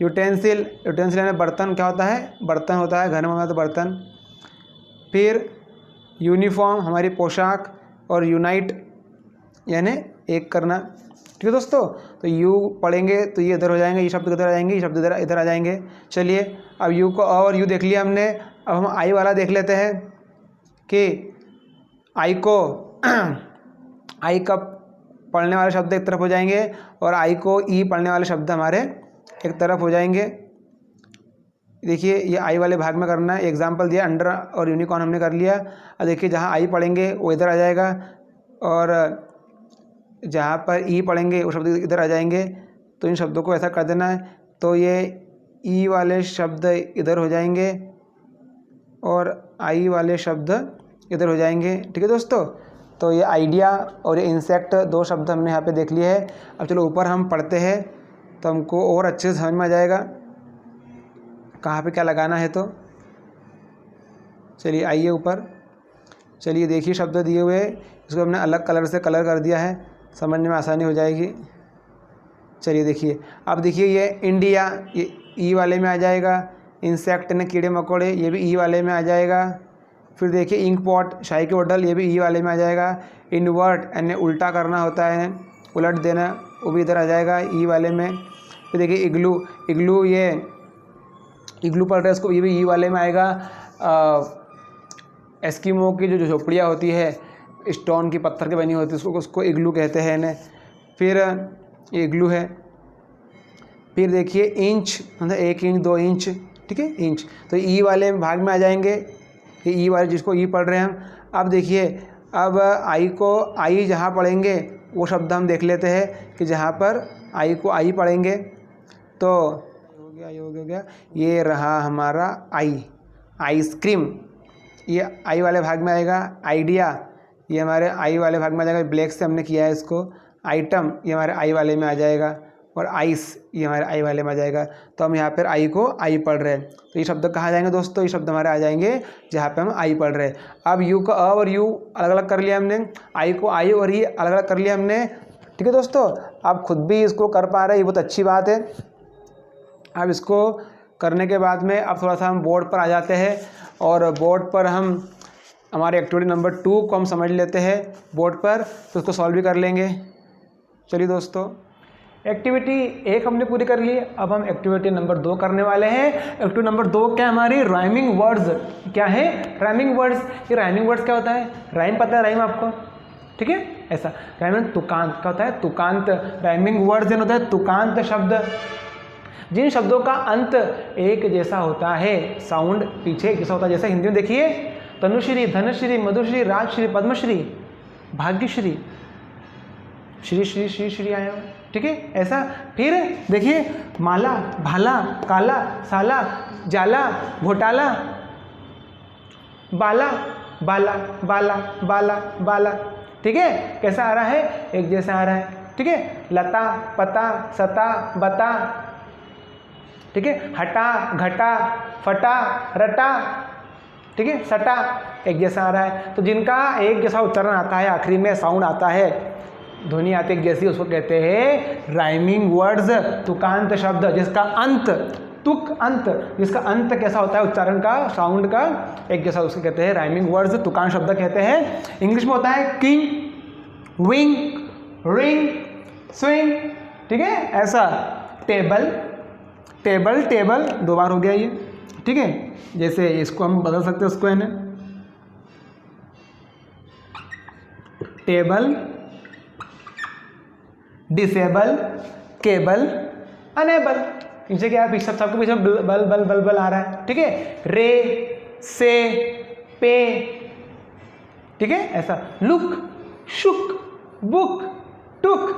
यूटेंसिल यानी बर्तन, क्या होता है, बर्तन होता है, घर में हमारा तो बर्तन। फिर यूनिफॉर्म हमारी पोशाक, और यूनाइट यानी एक करना। ठीक है दोस्तों, तो यू पढ़ेंगे तो ये इधर हो जाएंगे, ये शब्द इधर आ जाएंगे, ये शब्द इधर आ जाएंगे। चलिए अब यू को और यू देख लिया हमने। अब हम आई वाला देख लेते हैं कि आई को आई का पढ़ने वाले शब्द एक तरफ हो जाएंगे और आई को ई पढ़ने वाले शब्द हमारे एक तरफ हो जाएंगे। देखिए ये आई वाले भाग में करना है, एग्जाम्पल दिया अंडर और यूनिकॉर्न हमने कर लिया। अब देखिए जहाँ आई पढ़ेंगे वो इधर आ जाएगा और जहाँ पर ई पढ़ेंगे वो शब्द इधर आ जाएंगे। तो इन शब्दों को ऐसा कर देना है। तो ये ई वाले शब्द इधर हो जाएंगे और आई वाले शब्द इधर हो जाएंगे। ठीक है दोस्तों, तो ये आइडिया और ये इंसेक्ट 2 शब्द हमने यहाँ पे देख लिए हैं। अब चलो ऊपर हम पढ़ते हैं तो हमको और अच्छे से समझ में आ जाएगा कहाँ पे क्या लगाना है। तो चलिए आइए ऊपर, चलिए देखिए शब्द दिए हुए, इसको हमने अलग कलर से कलर कर दिया है, समझने में आसानी हो जाएगी। चलिए देखिए, अब देखिए ये इंडिया, ये ई वाले में आ जाएगा। इंसेक्ट ने कीड़े मकोड़े, ये भी ई वाले में आ जाएगा। फिर देखिए इंक पॉट, शाही के बोतल, ये भी ई वाले में आ जाएगा। इन्वर्ट यानी उल्टा करना होता है, उलट देना, वो भी इधर आ जाएगा ई वाले में। फिर देखिए इग्लू, इग्लू ये इग्लू पढ़ रहे हैं इसको, ये भी ई वाले में आएगा। एस्किमो की जो झोपड़ियाँ होती है स्टोन की, पत्थर की बनी होती है, उसको इग्लू कहते हैं इन्हें। फिर ये इग्लू है। फिर देखिए इंच, मतलब 1 इंच 2 इंच, ठीक है, इंच, तो ई वाले भाग में आ जाएंगे, ये ई वाले जिसको ई पढ़ रहे हैं हम। अब देखिए, अब आई को आई जहाँ पढ़ेंगे वो शब्द हम देख लेते हैं कि जहाँ पर आई को आई पढ़ेंगे तो हो गया, ये हो गया, ये रहा हमारा आई। आइसक्रीम ये आई वाले भाग में आएगा। आइडिया ये हमारे आई वाले भाग में आ जाएगा, ब्लैक से हमने किया है इसको। आइटम ये हमारे आई वाले में आ जाएगा और आइस ये हमारे आई वाले में आ जाएगा। तो हम यहाँ पर आई को आई पढ़ रहे हैं, तो ये शब्द कहाँ जाएंगे दोस्तों, ये शब्द हमारे आ जाएंगे जहाँ पे हम आई पढ़ रहे हैं। अब यू का अ और यू अलग अलग कर लिया हमने, आई को आई और ई अलग अलग कर लिया हमने। ठीक है दोस्तों, आप खुद भी इसको कर पा रहे हैं, ये बहुत अच्छी बात है। अब इसको करने के बाद में अब थोड़ा सा हम बोर्ड पर आ जाते हैं और बोर्ड पर हम हमारे एक्टिविटी नंबर 2 को हम समझ लेते हैं बोर्ड पर, तो उसको सॉल्व भी कर लेंगे। चलिए दोस्तों, एक्टिविटी 1 हमने पूरी कर ली, अब हम एक्टिविटी नंबर 2 करने वाले हैं। एक्टिविटी नंबर 2 क्या हमारी, राइमिंग वर्ड्स। क्या है, राइमिंग वर्ड्स। ये राइमिंग वर्ड्स क्या होता है, राइम पता है, राइम आपको, ठीक है, ऐसा राइम तुकांत क्या होता है, तुकांत। राइमिंग वर्ड्स होता है तुकांत शब्द, जिन शब्दों का अंत एक जैसा होता है, साउंड पीछे एक जैसा होता है। जैसे हिंदी में देखिए, तनुश्री, धनश्री, मधुश्री, राजश्री, पद्मश्री, भाग्यश्री, श्री श्री श्री श्री आया, ठीक है, ऐसा। फिर देखिए, माला, भाला, काला, साला, जाला, घोटाला, बाला, बाला, बाला, बाला, बाला, ठीक है, कैसा आ रहा है, एक जैसा आ रहा है, ठीक है। लता, पता, सता, बता, ठीक है। हटा, घटा, फटा, रटा, ठीक है, सटा, एक जैसा आ रहा है। तो जिनका एक जैसा उच्चारण आता है, आखिरी में साउंड आता है, ध्वनि आती है जैसी, उसको कहते हैं राइमिंग वर्ड्स, तुकांत शब्द। जिसका अंत, तुक अंत, जिसका अंत कैसा होता है उच्चारण का, साउंड का एक जैसा, उसको कहते हैं राइमिंग वर्ड्स, तुकांत शब्द कहते हैं। इंग्लिश में होता है किंग, विंग, रिंग, स्विंग, ठीक है, ऐसा। टेबल, टेबल, टेबल 2 बार हो गया ये, ठीक है। जैसे इसको हम बदल सकते हैं, उसको है ना, टेबल, डिसेबल, केबल, अनेबल। इनसे क्या है, पीछे सबके पीछे बल बल बल बल आ रहा है, ठीक है। रे, से, पे, ठीक है, ऐसा। लुक, शुक, बुक, टुक,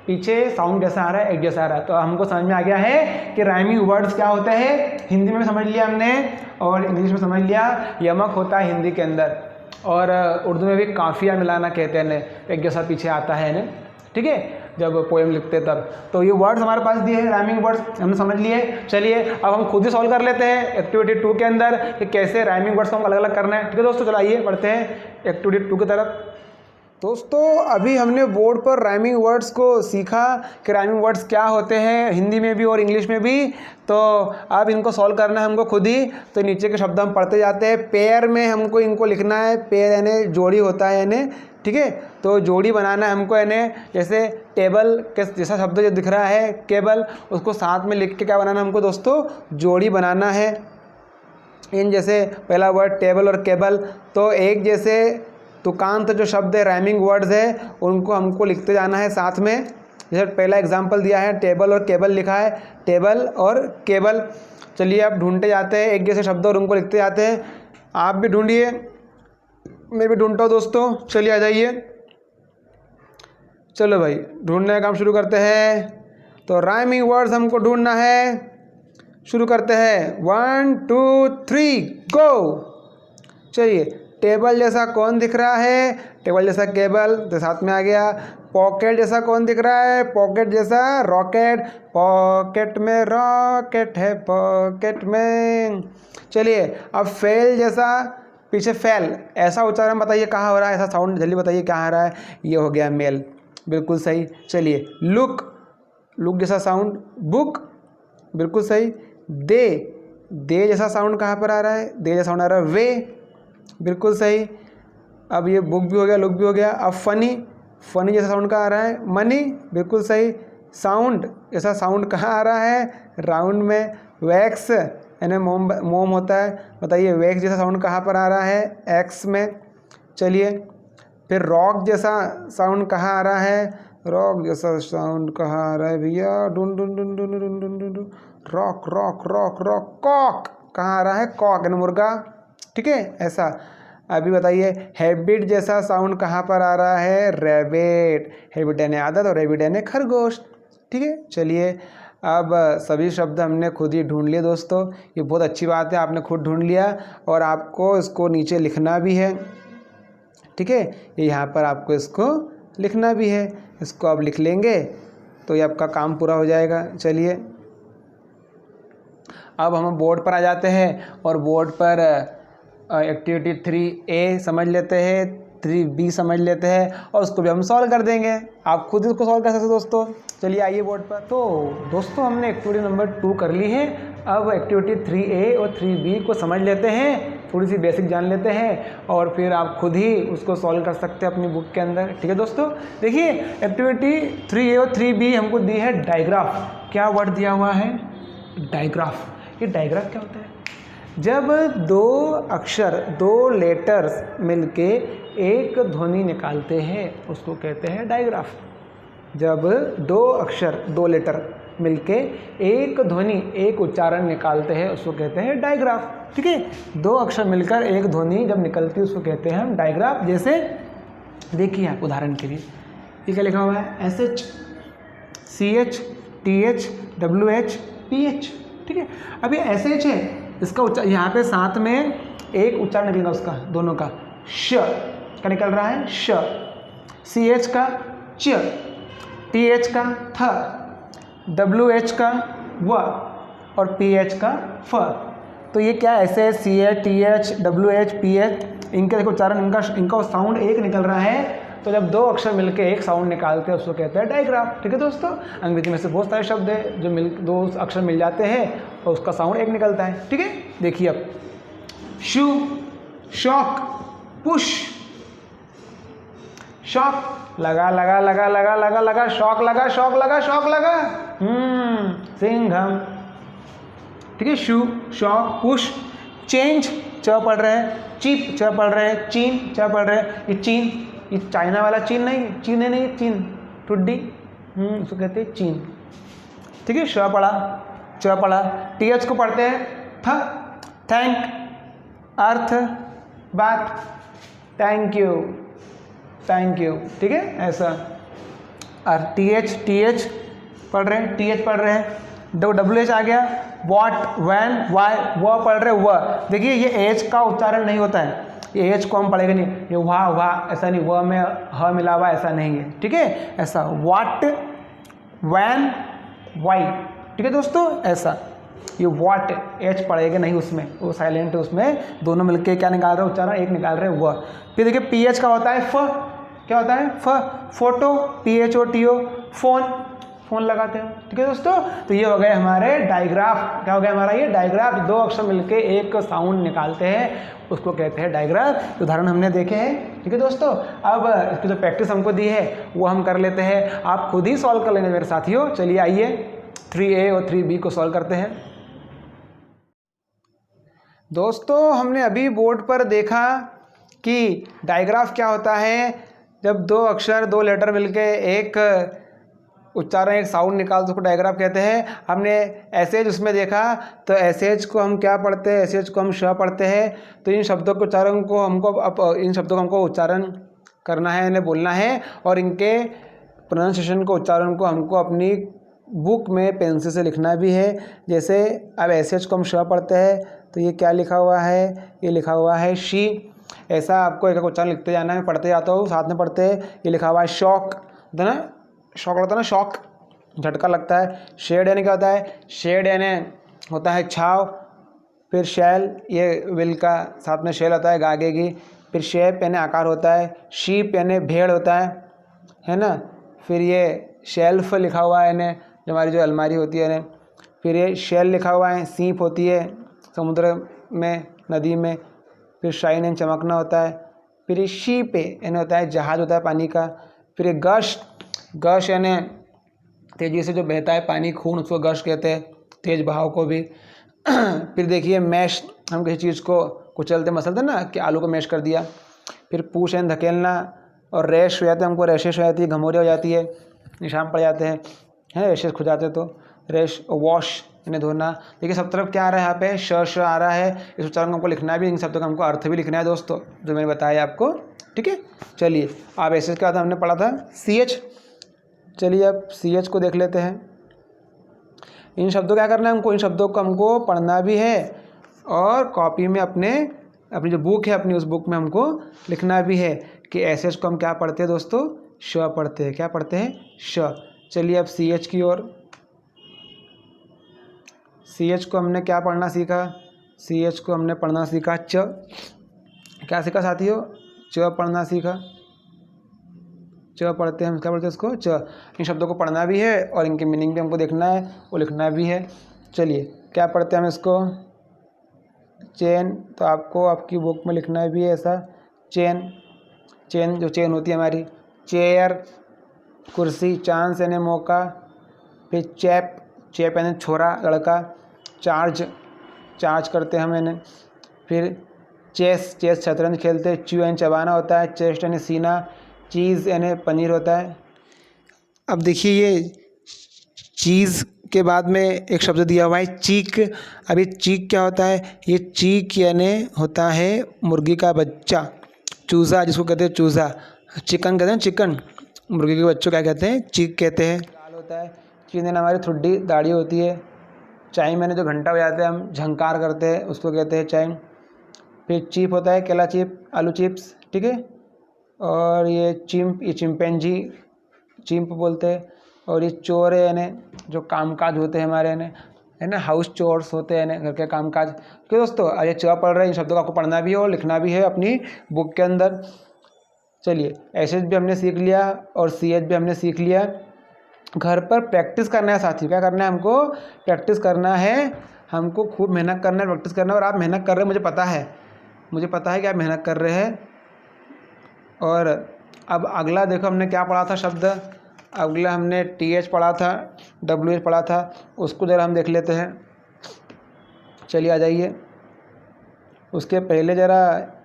पीछे साउंड कैसा आ रहा है, एक जैसा आ रहा है। तो हमको समझ में आ गया है कि राइमिंग वर्ड्स क्या होते हैं। हिंदी में समझ लिया हमने और इंग्लिश में समझ लिया। यमक होता है हिंदी के अंदर, और उर्दू में भी काफिया मिलाना कहते हैं, एक जैसा पीछे आता है ना, ठीक है, जब पोएम लिखते तब। तो ये वर्ड्स हमारे पास दिए हैं, राइमिंग वर्ड्स हमने समझ लिए। चलिए अब हम खुद ही सॉल्व कर लेते हैं एक्टिविटी 2 के अंदर कि कैसे राइमिंग वर्ड्स को हम अलग अलग करना है। ठीक है दोस्तों, चलो आइए बढ़ते हैं एक्टिविटी 2 की तरफ। दोस्तों, अभी हमने बोर्ड पर राइमिंग वर्ड्स को सीखा कि राइमिंग वर्ड्स क्या होते हैं हिंदी में भी और इंग्लिश में भी। तो अब इनको सॉल्व करना है हमको खुद ही। तो नीचे के शब्द हम पढ़ते जाते हैं। पेयर में हमको इनको लिखना है, पेयर यानी जोड़ी होता है यानी, ठीक है। तो जोड़ी बनाना है हमको यानी, जैसे टेबल के जैसा शब्द जो दिख रहा है केबल, उसको साथ में लिख के क्या बनाना है हमको दोस्तों, जोड़ी बनाना है। इन जैसे पहला वर्ड टेबल और केबल, तो एक जैसे तुकांत जो शब्द है, राइमिंग वर्ड्स है, उनको हमको लिखते जाना है साथ में। जैसे पहला एग्जांपल दिया है, टेबल और केबल लिखा है, टेबल और केबल। चलिए अब ढूंढते जाते हैं एक जैसे शब्द और उनको लिखते जाते हैं। आप भी ढूंढिए, मैं भी ढूंढता हूँ दोस्तों। चलिए आ जाइए, चलो भाई ढूंढने का काम शुरू करते हैं। तो राइमिंग वर्ड्स हमको ढूंढना है। शुरू करते हैं, 1 2 3 गो। चलिए, टेबल जैसा कौन दिख रहा है? टेबल जैसा केबल तो साथ में आ गया। पॉकेट जैसा कौन दिख रहा है? पॉकेट जैसा रॉकेट, पॉकेट में रॉकेट है पॉकेट में। चलिए, अब फेल जैसा, पीछे फेल, ऐसा उच्चारण बताइए कहाँ हो रहा है, ऐसा साउंड जल्दी बताइए कहाँ आ रहा है। ये हो गया मेल, बिल्कुल सही। चलिए, लुक, लुक जैसा साउंड, बुक, बिल्कुल सही। दे, दे जैसा साउंड कहाँ पर आ रहा है? दे जैसा साउंड आ रहा है वे, बिल्कुल सही। अब ये बुक भी हो गया, लुक भी हो गया। अब फनी, फनी जैसा साउंड कहाँ आ रहा है? मनी, बिल्कुल सही। साउंड जैसा साउंड कहाँ आ रहा है? राउंड में। वैक्स यानी मोम, मोम होता है, बताइए वैक्स जैसा साउंड कहाँ पर आ रहा है? एक्स में। चलिए, फिर रॉक जैसा साउंड कहाँ आ रहा है? रॉक जैसा साउंड कहाँ आ रहा है भैया? डुन डुन डुन डुन डुन डुन डुन डुन, रॉक रॉक रॉक रॉक। कॉक कहाँ आ रहा है? कॉक यानी मुर्गा, ठीक है, ऐसा। अभी बताइए, हैबिट जैसा साउंड कहाँ पर आ रहा है? रैबिट, हैबिट यानी आदत और रैबिट यानी खरगोश, ठीक है। चलिए, अब सभी शब्द हमने खुद ही ढूंढ लिए दोस्तों, ये बहुत अच्छी बात है, आपने खुद ढूंढ लिया और आपको इसको नीचे लिखना भी है, ठीक है। ये यहाँ पर आपको इसको लिखना भी है, इसको आप लिख लेंगे तो ये आपका काम पूरा हो जाएगा। चलिए, अब हम बोर्ड पर आ जाते हैं और बोर्ड पर एक्टिविटी 3A समझ लेते हैं, 3B समझ लेते हैं और उसको भी हम सॉल्व कर देंगे। आप खुद इसको सॉल्व कर सकते हैं दोस्तों। चलिए आइए बोर्ड पर। तो दोस्तों, हमने एक्टिविटी नंबर 2 कर ली है। अब एक्टिविटी 3A और 3B को समझ लेते हैं, थोड़ी सी बेसिक जान लेते हैं और फिर आप खुद ही उसको सॉल्व कर सकते हैं अपनी बुक के अंदर, ठीक है दोस्तों। देखिए, एक्टिविटी 3A और 3B हमको दी है डायग्राफ। क्या वर्ड दिया हुआ है? डायग्राफ। ये डायग्राफ क्या होता है? जब दो अक्षर, दो लेटर्स मिलके एक ध्वनि निकालते हैं उसको कहते हैं डायग्राफ। जब दो अक्षर, दो लेटर मिलके एक ध्वनि, एक उच्चारण निकालते हैं उसको कहते हैं डायग्राफ, ठीक है। दो अक्षर मिलकर एक ध्वनि जब निकलती है उसको कहते हैं हम डायग्राफ। जैसे देखिए आप उदाहरण के लिए, ये क्या लिखा हुआ है? SH, CH, TH, WH, PH, ठीक है। अब ये SH है, इसका यहाँ पे साथ में एक उच्चारण निकलेगा उसका, दोनों का। श का निकल रहा है श, CH का च, TH का थ, WH का व और PH का फ। तो ये क्या ऐसे CH, TH, WH, PH, इनके देखो उच्चारण, इनका साउंड एक निकल रहा है। तो जब दो अक्षर मिलके एक साउंड निकालते हैं उसको कहते हैं डायग्राफ, ठीक है दोस्तों। अंग्रेजी में से बहुत सारे शब्द है जो दो अक्षर मिल जाते हैं और उसका साउंड एक निकलता है, ठीक है। देखिए अब, शू, शॉक, पुश, शॉक लगा लगा लगा लगा लगा लगा, शॉक लगा शॉक लगा शॉक लगा, सिंघम, ठीक है। शू, शॉक, पुश। चेंज, च पढ़ रहे हैं। चीप, च पढ़ रहे हैं। चीन, च पढ़ रहे हैं। ये चीन, ये चाइना वाला चीन नहीं, चीन है नहीं, चीन, टुड्डी, उसको कहते हैं चीन, ठीक है। श पढ़ा, च पढ़ा। TH को पढ़ते हैं थ, थैंक, अर्थ, बात, थैंक यू, थैंक यू, ठीक है, ऐसा। और TH पढ़ रहे हैं, TH पढ़ रहे हैं। WH आ गया, वॉट, वैन, वाई, वो पढ़ रहे व। देखिए ये एच का उच्चारण नहीं होता है, ये एच को हम पढ़ेंगे नहीं, ये वाह ऐसा नहीं, व में ह मिला हुआ ऐसा नहीं है, ठीक है। ऐसा वॉट, वैन, वाई, ठीक है दोस्तों, ऐसा। ये वॉट एच पढ़ेगा नहीं उसमें, वो साइलेंट है उसमें, दोनों मिलके क्या निकाल रहे हैं उच्चारण, एक निकाल रहे हैं व। फिर देखिए PH का होता है फ, क्या होता है फ, फोटो, PHOTO, फोन, फोन लगाते हो, ठीक है दोस्तों। तो ये हो गए हमारे डायग्राफ। क्या हो गया हमारा? ये डायग्राफ। दो अक्षर मिलके एक साउंड निकालते हैं उसको कहते हैं डायग्राफ। उदाहरण हमने देखे हैं, ठीक है दोस्तों। अब इसकी जो प्रैक्टिस हमको दी है वो हम कर लेते हैं, आप खुद ही सॉल्व कर लेंगे मेरे साथियों। चलिए आइए 3A और 3B को सॉल्व करते हैं। दोस्तों हमने अभी बोर्ड पर देखा कि डायग्राफ क्या होता है। जब दो अक्षर, दो लेटर मिलके एक उच्चारण, एक साउंड निकाल तो उसको डायग्राफ कहते हैं। हमने एसएच उसमें देखा, तो एसएच को हम क्या पढ़ते हैं? एसएच को हम श पढ़ते हैं। तो इन शब्दों के उच्चारण को हमको, अब इन शब्दों का हमको उच्चारण करना है, इन्हें बोलना है और इनके प्रोनाउंसिएशन को, उच्चारण को हमको अपनी बुक में पेंसिल से लिखना भी है। जैसे अब एच को हम श पढ़ते हैं तो ये क्या लिखा हुआ है, ये लिखा हुआ है शी। ऐसा आपको एक उच्चारण लिखते जाना है, मैं पढ़ते जाता हूँ साथ में पढ़ते हैं। ये लिखा हुआ है शॉक, होता है ना, शॉक लगता है ना, शॉक झटका लगता है। शेड यानी क्या होता है, शेड यानी होता है छाव। फिर शैल, ये विल का साथ में शैल होता है आगे की। फिर शेप यानी आकार होता है। शीप यानी भेड़ होता है ना। फिर ये शेल्फ लिखा हुआ है यानी जो हमारी जो अलमारी होती है यानी। फिर ये शेल लिखा हुआ है, सीप होती है समुद्र में, नदी में। फिर शाइन यानी चमकना होता है। फिर ये शीप यानी होता है जहाज होता है पानी का। फिर ये गश, गश यानी तेज़ी से जो बहता है पानी, खून, उसको गश कहते हैं, तेज बहाव को भी। फिर देखिए मैश, हम किसी चीज़ को कुचलते मसलते ना कि आलू को मैश कर दिया। फिर पूछ यानी धकेलना। और रैश हो जाते हैं, हमको रैशेश हो जाती है, घमौरी हो जाती है, निशान पड़ जाते हैं रैशेस खुद जाते तो रैश। वॉश यानी धोना। देखिए सब तरफ क्या आ रहा है, यहाँ पे श आ रहा है। इस उच्चारण को हमको लिखना भी, इन शब्दों का हमको अर्थ भी लिखना है दोस्तों, जो मैंने बताया आपको। ठीक है, चलिए अब ऐसे क्या था हमने पढ़ा था CH। चलिए अब CH को देख लेते हैं। इन शब्दों क्या करना है हमको, इन शब्दों को हमको पढ़ना भी है और कॉपी में अपनी जो बुक है अपनी, उस बुक में हमको लिखना भी है कि SH को हम क्या पढ़ते हैं दोस्तों, श पढ़ते हैं। क्या पढ़ते हैं, श। चलिए अब CH की ओर। CH को हमने क्या पढ़ना सीखा, CH को हमने पढ़ना सीखा च। क्या सीखा साथियों, च पढ़ना सीखा। च पढ़ते हैं हम, क्या पढ़ते हैं इसको, च। इन शब्दों को पढ़ना भी है और इनके मीनिंग भी हमको देखना है, वो लिखना भी है। चलिए क्या पढ़ते हैं हम इसको, चेन। तो आपको आपकी बुक में लिखना भी है ऐसा, चेन। चेन जो चेन होती है हमारी। चेयर कुर्सी, चांस यानी मौका। फिर चैप, चैप यानी छोरा लड़का। चार्ज, चार्ज करते हैं हम यानी। फिर चेस, चेस शतरंज खेलते। च्यू यानी चबाना होता है। चेस्ट यानी सीना। चीज़ यानी पनीर होता है। अब देखिए ये चीज़ के बाद में एक शब्द दिया हुआ है चीक। अब ये चीक क्या होता है, ये चीक यानी होता है मुर्गी का बच्चा, चूज़ा जिसको कहते हैं चूज़ा। चिकन कहते हैं चिकन, मुर्गी के बच्चों क्या कहते हैं, चीक कहते हैं। लाल होता है। चीन यानी हमारी ठुड्डी दाढ़ी होती है। चाइम मैंने जो घंटा बजाते हैं हम, झंकार करते हैं, उसको कहते हैं चाइम। फिर चीप होता है, केला चिप, आलू चिप्स, ठीक है। और ये चिंप, ये चिंपैंजी, चिंप बोलते हैं। और ये चोर है यानी जो कामकाज होते हैं हमारे यानी, है ना, हाउस चोर्स होते हैं घर के कामकाज। क्यों दोस्तों, ये च पढ़ रहे हैं, इन शब्दों को आपको पढ़ना भी है और लिखना भी है अपनी बुक के अंदर। चलिए SH भी हमने सीख लिया और CH भी हमने सीख लिया। घर पर प्रैक्टिस करना है साथियों, क्या करना है हमको, प्रैक्टिस करना है, हमको खूब मेहनत करना है, प्रैक्टिस करना है। और आप मेहनत कर रहे हैं, मुझे पता है कि आप मेहनत कर रहे हैं। और अब अगला देखो हमने क्या पढ़ा था शब्द, अगला हमने TH पढ़ा था, WH पढ़ा था, उसको ज़रा हम देख लेते हैं। चलिए आ जाइए, उसके पहले ज़रा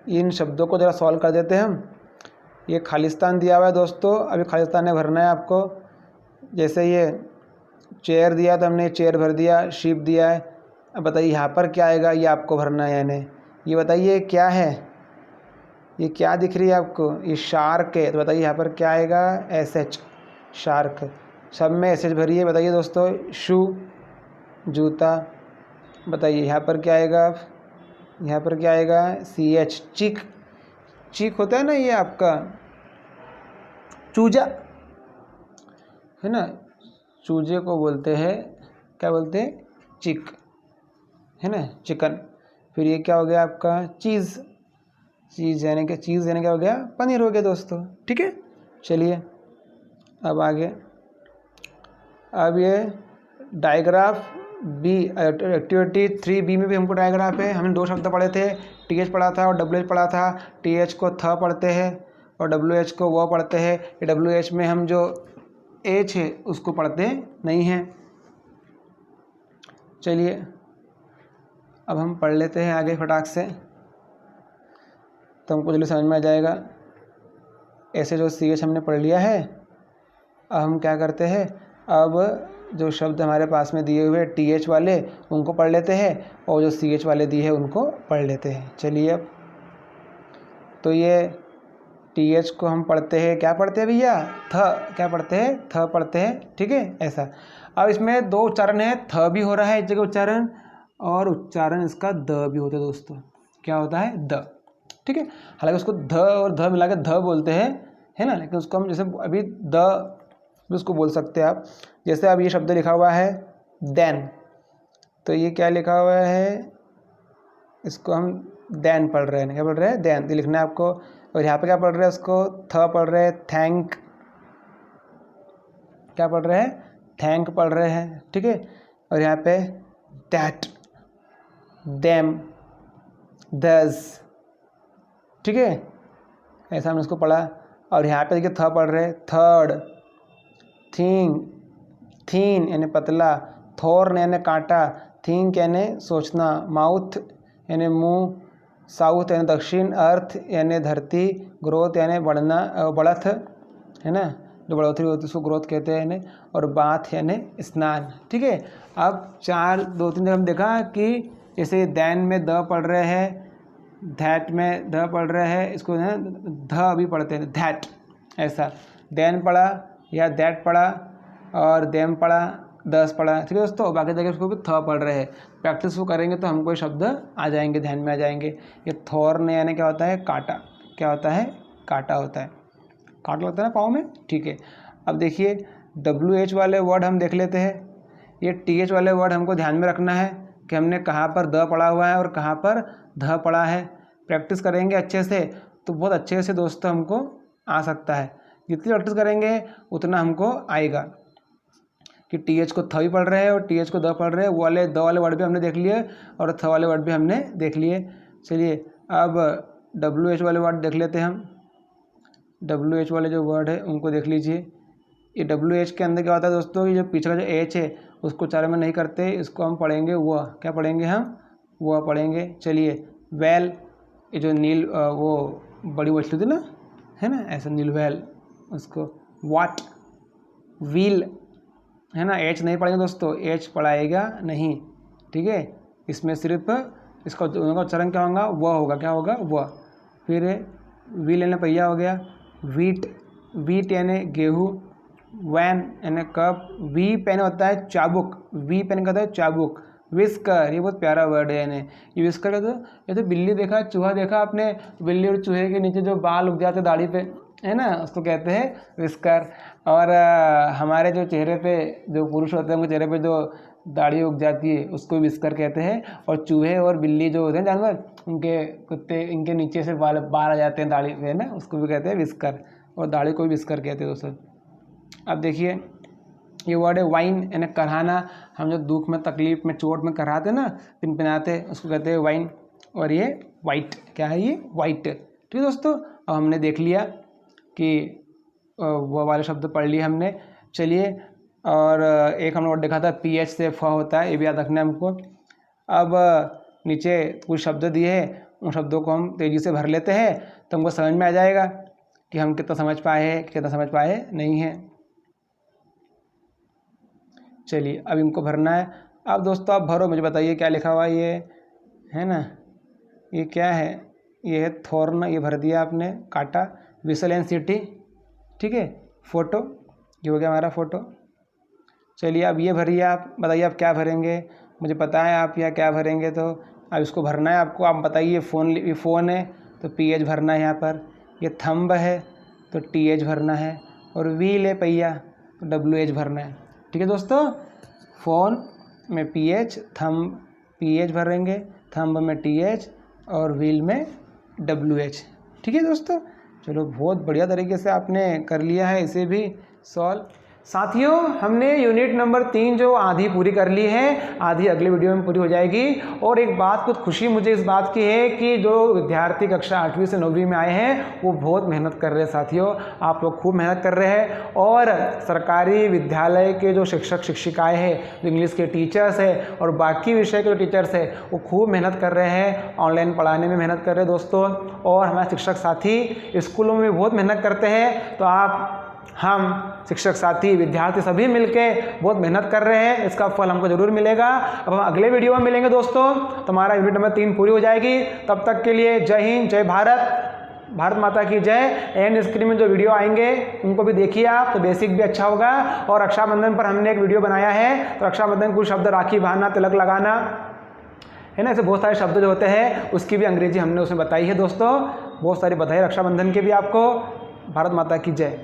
इन शब्दों को ज़रा सॉल्व कर देते हैं हम। ये खालिस्तान दिया हुआ है दोस्तों, अभी खालिस्तान में भरना है आपको। जैसे ये चेयर दिया तो हमने चेयर भर दिया, शीप दिया है। अब बताइए यहाँ पर क्या आएगा, ये आपको भरना है यानी। ये बताइए क्या है, ये क्या दिख रही है आपको, ये शार्क है। तो बताइए यहाँ पर क्या आएगा, SH, शार्क। सब में SH भरिए। बताइए दोस्तों, शू, जूता। बताइए यहाँ पर क्या आएगा, यहाँ पर क्या आएगा, CH, चिक। चिक होता है ना ये आपका चूजा, है ना, चूजे को बोलते हैं, क्या बोलते हैं, चिक, है ना, चिकन। फिर ये क्या हो गया आपका, चीज़। चीज़ यानी कि, चीज़ यानी क्या हो गया, पनीर हो गया दोस्तों, ठीक है। चलिए अब आगे, अब ये डायग्राफ B, एक्टिविटी 3B में भी हमको डायग्राफ है। हमने 2 शब्द पढ़े थे, TH पढ़ा था और WH पढ़ा था। TH को थ पढ़ते हैं और WH को वो पढ़ते हैं। WH में हम जो H है उसको पढ़ते नहीं हैं। चलिए अब हम पढ़ लेते हैं आगे फटाक से, तो हमको जल्दी समझ में आ जाएगा। ऐसे जो CH हमने पढ़ लिया है, अब हम क्या करते हैं, अब जो शब्द हमारे पास में दिए हुए TH वाले उनको पढ़ लेते हैं और जो CH वाले दिए हैं उनको पढ़ लेते हैं। चलिए अब तो ये TH को हम पढ़ते हैं, क्या पढ़ते हैं भैया, थ, क्या पढ़ते हैं, थ पढ़ते हैं, ठीक है ऐसा। अब इसमें दो उच्चारण है, थ भी हो रहा है इस जगह उच्चारण, और उच्चारण इसका द भी होता है दोस्तों। क्या होता है? द। ठीक है, हालांकि उसको ध और ध मिला के ध बोलते हैं, है ना, लेकिन उसको हम जैसे अभी द भी उसको बोल सकते हैं आप। जैसे अब ये शब्द लिखा हुआ है देन, तो ये क्या लिखा हुआ है, इसको हम देन पढ़ रहे हैं, क्या पढ़ रहे हैं? देन, तो लिखना है आपको। और यहाँ पे क्या पढ़ रहे हैं, उसको थ पढ़ रहे हैं, थैंक, क्या पढ़ रहे हैं? थैंक पढ़ रहे हैं। ठीक है, और यहाँ पे दैट, देम, दस। ठीक है, ऐसा हमने उसको पढ़ा। और यहाँ पे देखिए थ पढ़ रहे हैं, थर्ड, थिंग, थीन यानी पतला, थॉर्न यानी कांटा, थिंक यानी सोचना, माउथ यानी मुंह, साउथ यानी दक्षिण, अर्थ यानी धरती, ग्रोथ यानी बढ़ना, बढ़त, है ना, जो बढ़ोतरी होती है उसको ग्रोथ कहते हैं यानी, और बाथ यानी स्नान। ठीक है, अब दो तीन जगह हम देखा कि जैसे दैन में द पढ़ रहे हैं, दैट में द पढ़ रहे हैं, इसको ध भी पढ़ते हैं, दैट, ऐसा देन पढ़ा या दैट पढ़ा, और देम पढ़ा, दस पढ़ा। ठीक है दोस्तों, बाकी जगह उसको भी थ पढ़ रहे हैं। प्रैक्टिस वो करेंगे तो हमको ये शब्द आ जाएंगे, ध्यान में आ जाएंगे। ये थॉर्न यानी क्या होता है? कांटा। क्या होता है? कांटा होता है, कांटा लगता है ना पाँव में। ठीक है, अब देखिए WH वाले वर्ड हम देख लेते हैं। ये TH वाले वर्ड हमको ध्यान में रखना है कि हमने कहाँ पर द पढ़ा हुआ है और कहाँ पर ध पढ़ा है। प्रैक्टिस करेंगे अच्छे से तो बहुत अच्छे से दोस्तों हमको आ सकता है। जितनी प्रैक्टिस करेंगे उतना हमको आएगा। कि TH को थ भी पढ़ रहे हैं और TH को द पढ़ रहे हैं, वो वाले द वाले वर्ड भी हमने देख लिए और थ वाले वर्ड भी हमने देख लिए। चलिए अब WH वाले वर्ड देख लेते हैं हम। WH वाले जो वर्ड है उनको देख लीजिए। ये WH के अंदर क्या होता है दोस्तों, ये जो पीछे का जो H है उसको उच्चारण में नहीं करते, इसको हम पढ़ेंगे वह। क्या पढ़ेंगे हम? वह पढ़ेंगे। चलिए वेल, ये जो नील वो बड़ी मछली थी ना, है ना, ऐसा नील वेल, उसको वाट, व्हील, है ना। H नहीं पढ़ेंगे दोस्तों, H पढ़ाएगा नहीं। ठीक है, इसमें सिर्फ इसका उच्चारण क्या होगा? वह होगा। क्या होगा? वह। फिर व्हील यानी पहिया हो गया, व्हीट, व्हीट यानी गेहूँ, वैन यानी कप, वी पेन होता है चाबुक, वी पेन का होता है चाबुक, विस्कर, ये बहुत प्यारा वर्ड है यानी। ये विस्कर का तो ये तो बिल्ली देखा, चूहा देखा आपने, बिल्ली और चूहे के नीचे जो बाल उग जाते दाढ़ी पे, है ना, उसको कहते हैं विस्कर। और हमारे जो चेहरे पे जो पुरुष होते हैं उनके चेहरे पे जो दाढ़ी उग जाती है उसको विस्कर कहते हैं। और चूहे और बिल्ली जो होते हैं जानवर, उनके कुत्ते, इनके नीचे से बाल आ जाते हैं दाढ़ी पे, है ना, उसको भी कहते हैं विस्कर, और दाढ़ी को भी विस्कर कहते हैं दोस्तों। अब देखिए ये वर्ड है वाइन यानी कराहना। हम जो दुख में, तकलीफ में, चोट में कराहते ना, पिनपिनाते, उसको कहते हैं वाइन। और ये वाइट, क्या है? ये वाइट। ठीक है दोस्तों, अब हमने देख लिया कि वो वाले शब्द पढ़ लिए हमने। चलिए, और एक हमने वर्ड देखा था PH से फ होता है, ये भी याद रखना है हमको। अब नीचे कुछ शब्द दिए हैं, उन शब्दों को हम तेज़ी से भर लेते हैं तो हमको समझ में आ जाएगा कि हम कितना समझ पाए हैं, कितना समझ पाए नहीं हैं। चलिए अब इनको भरना है। अब दोस्तों आप भरो, मुझे बताइए क्या लिखा हुआ ये, है ना, ये क्या है? ये है थॉर्न, ये भर दिया आपने, काटा, विसल एंड सिटी। ठीक है, फोटो, ये हो गया हमारा फोटो। चलिए अब ये भरिए, आप बताइए आप क्या भरेंगे, मुझे पता है आप यहाँ क्या भरेंगे, तो अब इसको भरना है आपको। आप बताइए, फ़ोन, ये फ़ोन है तो PH भरना है यहाँ पर, ये थंब है तो TH भरना है, और व्हील है पहिया तो WH भरना है। ठीक है दोस्तों, फ़ोन में PH, थंब PH भरेंगे, थंब में TH और व्हील में WH। ठीक है दोस्तों, चलो बहुत बढ़िया तरीके से आपने कर लिया है इसे भी सॉल्व। साथियों हमने यूनिट नंबर 3 जो आधी पूरी कर ली है, आधी अगले वीडियो में पूरी हो जाएगी। और एक बात, कुछ खुशी मुझे इस बात की है कि जो विद्यार्थी कक्षा 8वीं से 9वीं में आए हैं वो बहुत मेहनत कर रहे हैं। साथियों आप लोग खूब मेहनत कर रहे हैं, और सरकारी विद्यालय के जो शिक्षक शिक्षिकाएँ हैं, जो इंग्लिश के टीचर्स हैं और बाकी विषय के जो टीचर्स हैं, वो खूब मेहनत कर रहे हैं, ऑनलाइन पढ़ाने में मेहनत कर रहे हैं दोस्तों। और हमारे शिक्षक साथी स्कूलों में बहुत मेहनत करते हैं, तो हम शिक्षक साथी, विद्यार्थी सभी मिलके बहुत मेहनत कर रहे हैं, इसका फल हमको जरूर मिलेगा। अब हम अगले वीडियो में मिलेंगे दोस्तों, तो हमारा यूनिट नंबर 3 पूरी हो जाएगी। तब तक के लिए जय हिंद, जय भारत। भारत माता की जय। एंड स्क्रीन में जो वीडियो आएंगे उनको भी देखिए आप, तो बेसिक भी अच्छा होगा। और रक्षाबंधन पर हमने एक वीडियो बनाया है, तो रक्षाबंधन कुछ शब्द राखी बांधना, तिलक लगाना, है ना, ऐसे बहुत सारे शब्द जो होते हैं उसकी भी अंग्रेजी हमने उसमें बताई है दोस्तों। बहुत सारी बधाई रक्षाबंधन के भी आपको। भारत माता की जय।